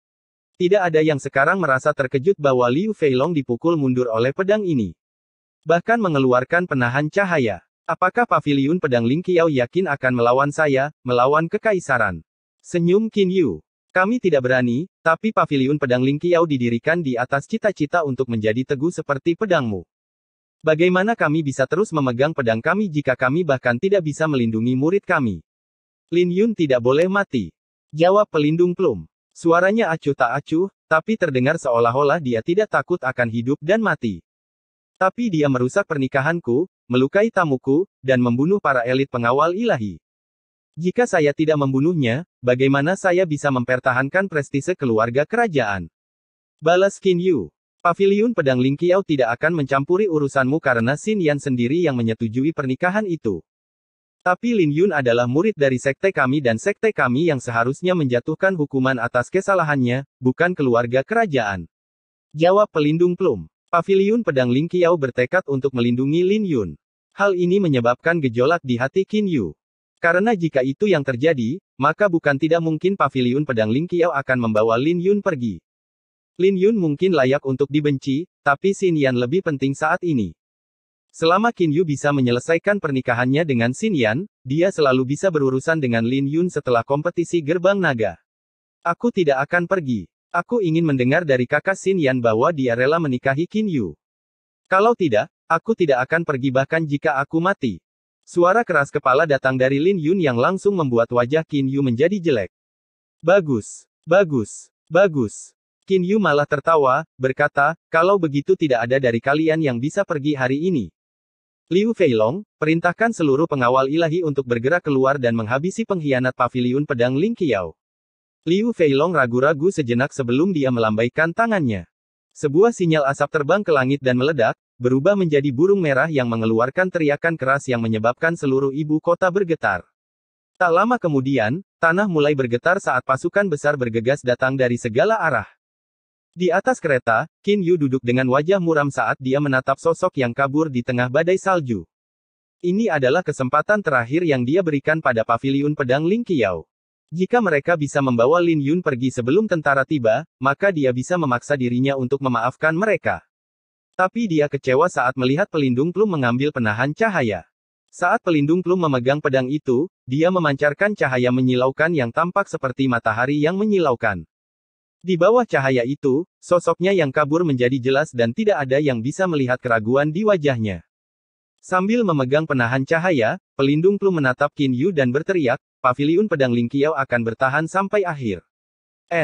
S1: Tidak ada yang sekarang merasa terkejut bahwa Liu Feilong dipukul mundur oleh pedang ini. Bahkan mengeluarkan penahan cahaya. Apakah paviliun pedang Ling Qiao yakin akan melawan saya, melawan kekaisaran? Senyum Qin Yu. Kami tidak berani, tapi paviliun pedang Ling Qiao didirikan di atas cita-cita untuk menjadi teguh seperti pedangmu. Bagaimana kami bisa terus memegang pedang kami jika kami bahkan tidak bisa melindungi murid kami? Lin Yun tidak boleh mati. Jawab pelindung Plum. Suaranya acuh tak acuh, tapi terdengar seolah-olah dia tidak takut akan hidup dan mati. Tapi dia merusak pernikahanku, melukai tamuku, dan membunuh para elit pengawal ilahi. Jika saya tidak membunuhnya, bagaimana saya bisa mempertahankan prestise keluarga kerajaan? Balas Qin Yu. Paviliun pedang Ling Qiao tidak akan mencampuri urusanmu karena Xin Yan sendiri yang menyetujui pernikahan itu. Tapi Lin Yun adalah murid dari sekte kami dan sekte kami yang seharusnya menjatuhkan hukuman atas kesalahannya, bukan keluarga kerajaan. Jawab pelindung Plum. Paviliun pedang Ling Qiao bertekad untuk melindungi Lin Yun. Hal ini menyebabkan gejolak di hati Qin Yu. Karena jika itu yang terjadi, maka bukan tidak mungkin paviliun pedang Ling Qiao akan membawa Lin Yun pergi. Lin Yun mungkin layak untuk dibenci, tapi Xin Yan lebih penting saat ini. Selama Qin Yu bisa menyelesaikan pernikahannya dengan Xin Yan, dia selalu bisa berurusan dengan Lin Yun setelah kompetisi Gerbang Naga. Aku tidak akan pergi. Aku ingin mendengar dari kakak Xin Yan bahwa dia rela menikahi Qin Yu. Kalau tidak, aku tidak akan pergi bahkan jika aku mati. Suara keras kepala datang dari Lin Yun yang langsung membuat wajah Qin Yu menjadi jelek. Bagus, bagus, bagus. Qin Yu malah tertawa, berkata, kalau begitu tidak ada dari kalian yang bisa pergi hari ini. Liu Feilong, perintahkan seluruh pengawal ilahi untuk bergerak keluar dan menghabisi pengkhianat paviliun pedang Ling Qiao. Liu Feilong ragu-ragu sejenak sebelum dia melambaikan tangannya. Sebuah sinyal asap terbang ke langit dan meledak, berubah menjadi burung merah yang mengeluarkan teriakan keras yang menyebabkan seluruh ibu kota bergetar. Tak lama kemudian, tanah mulai bergetar saat pasukan besar bergegas datang dari segala arah. Di atas kereta, Qin Yu duduk dengan wajah muram saat dia menatap sosok yang kabur di tengah badai salju. Ini adalah kesempatan terakhir yang dia berikan pada paviliun pedang Ling Qiao. Jika mereka bisa membawa Lin Yun pergi sebelum tentara tiba, maka dia bisa memaksa dirinya untuk memaafkan mereka. Tapi dia kecewa saat melihat pelindung plum mengambil penahan cahaya. Saat pelindung plum memegang pedang itu, dia memancarkan cahaya menyilaukan yang tampak seperti matahari yang menyilaukan. Di bawah cahaya itu, sosoknya yang kabur menjadi jelas dan tidak ada yang bisa melihat keraguan di wajahnya. Sambil memegang penahan cahaya, pelindung plum menatap Qin Yu dan berteriak, "Paviliun pedang Ling Qiao akan bertahan sampai akhir."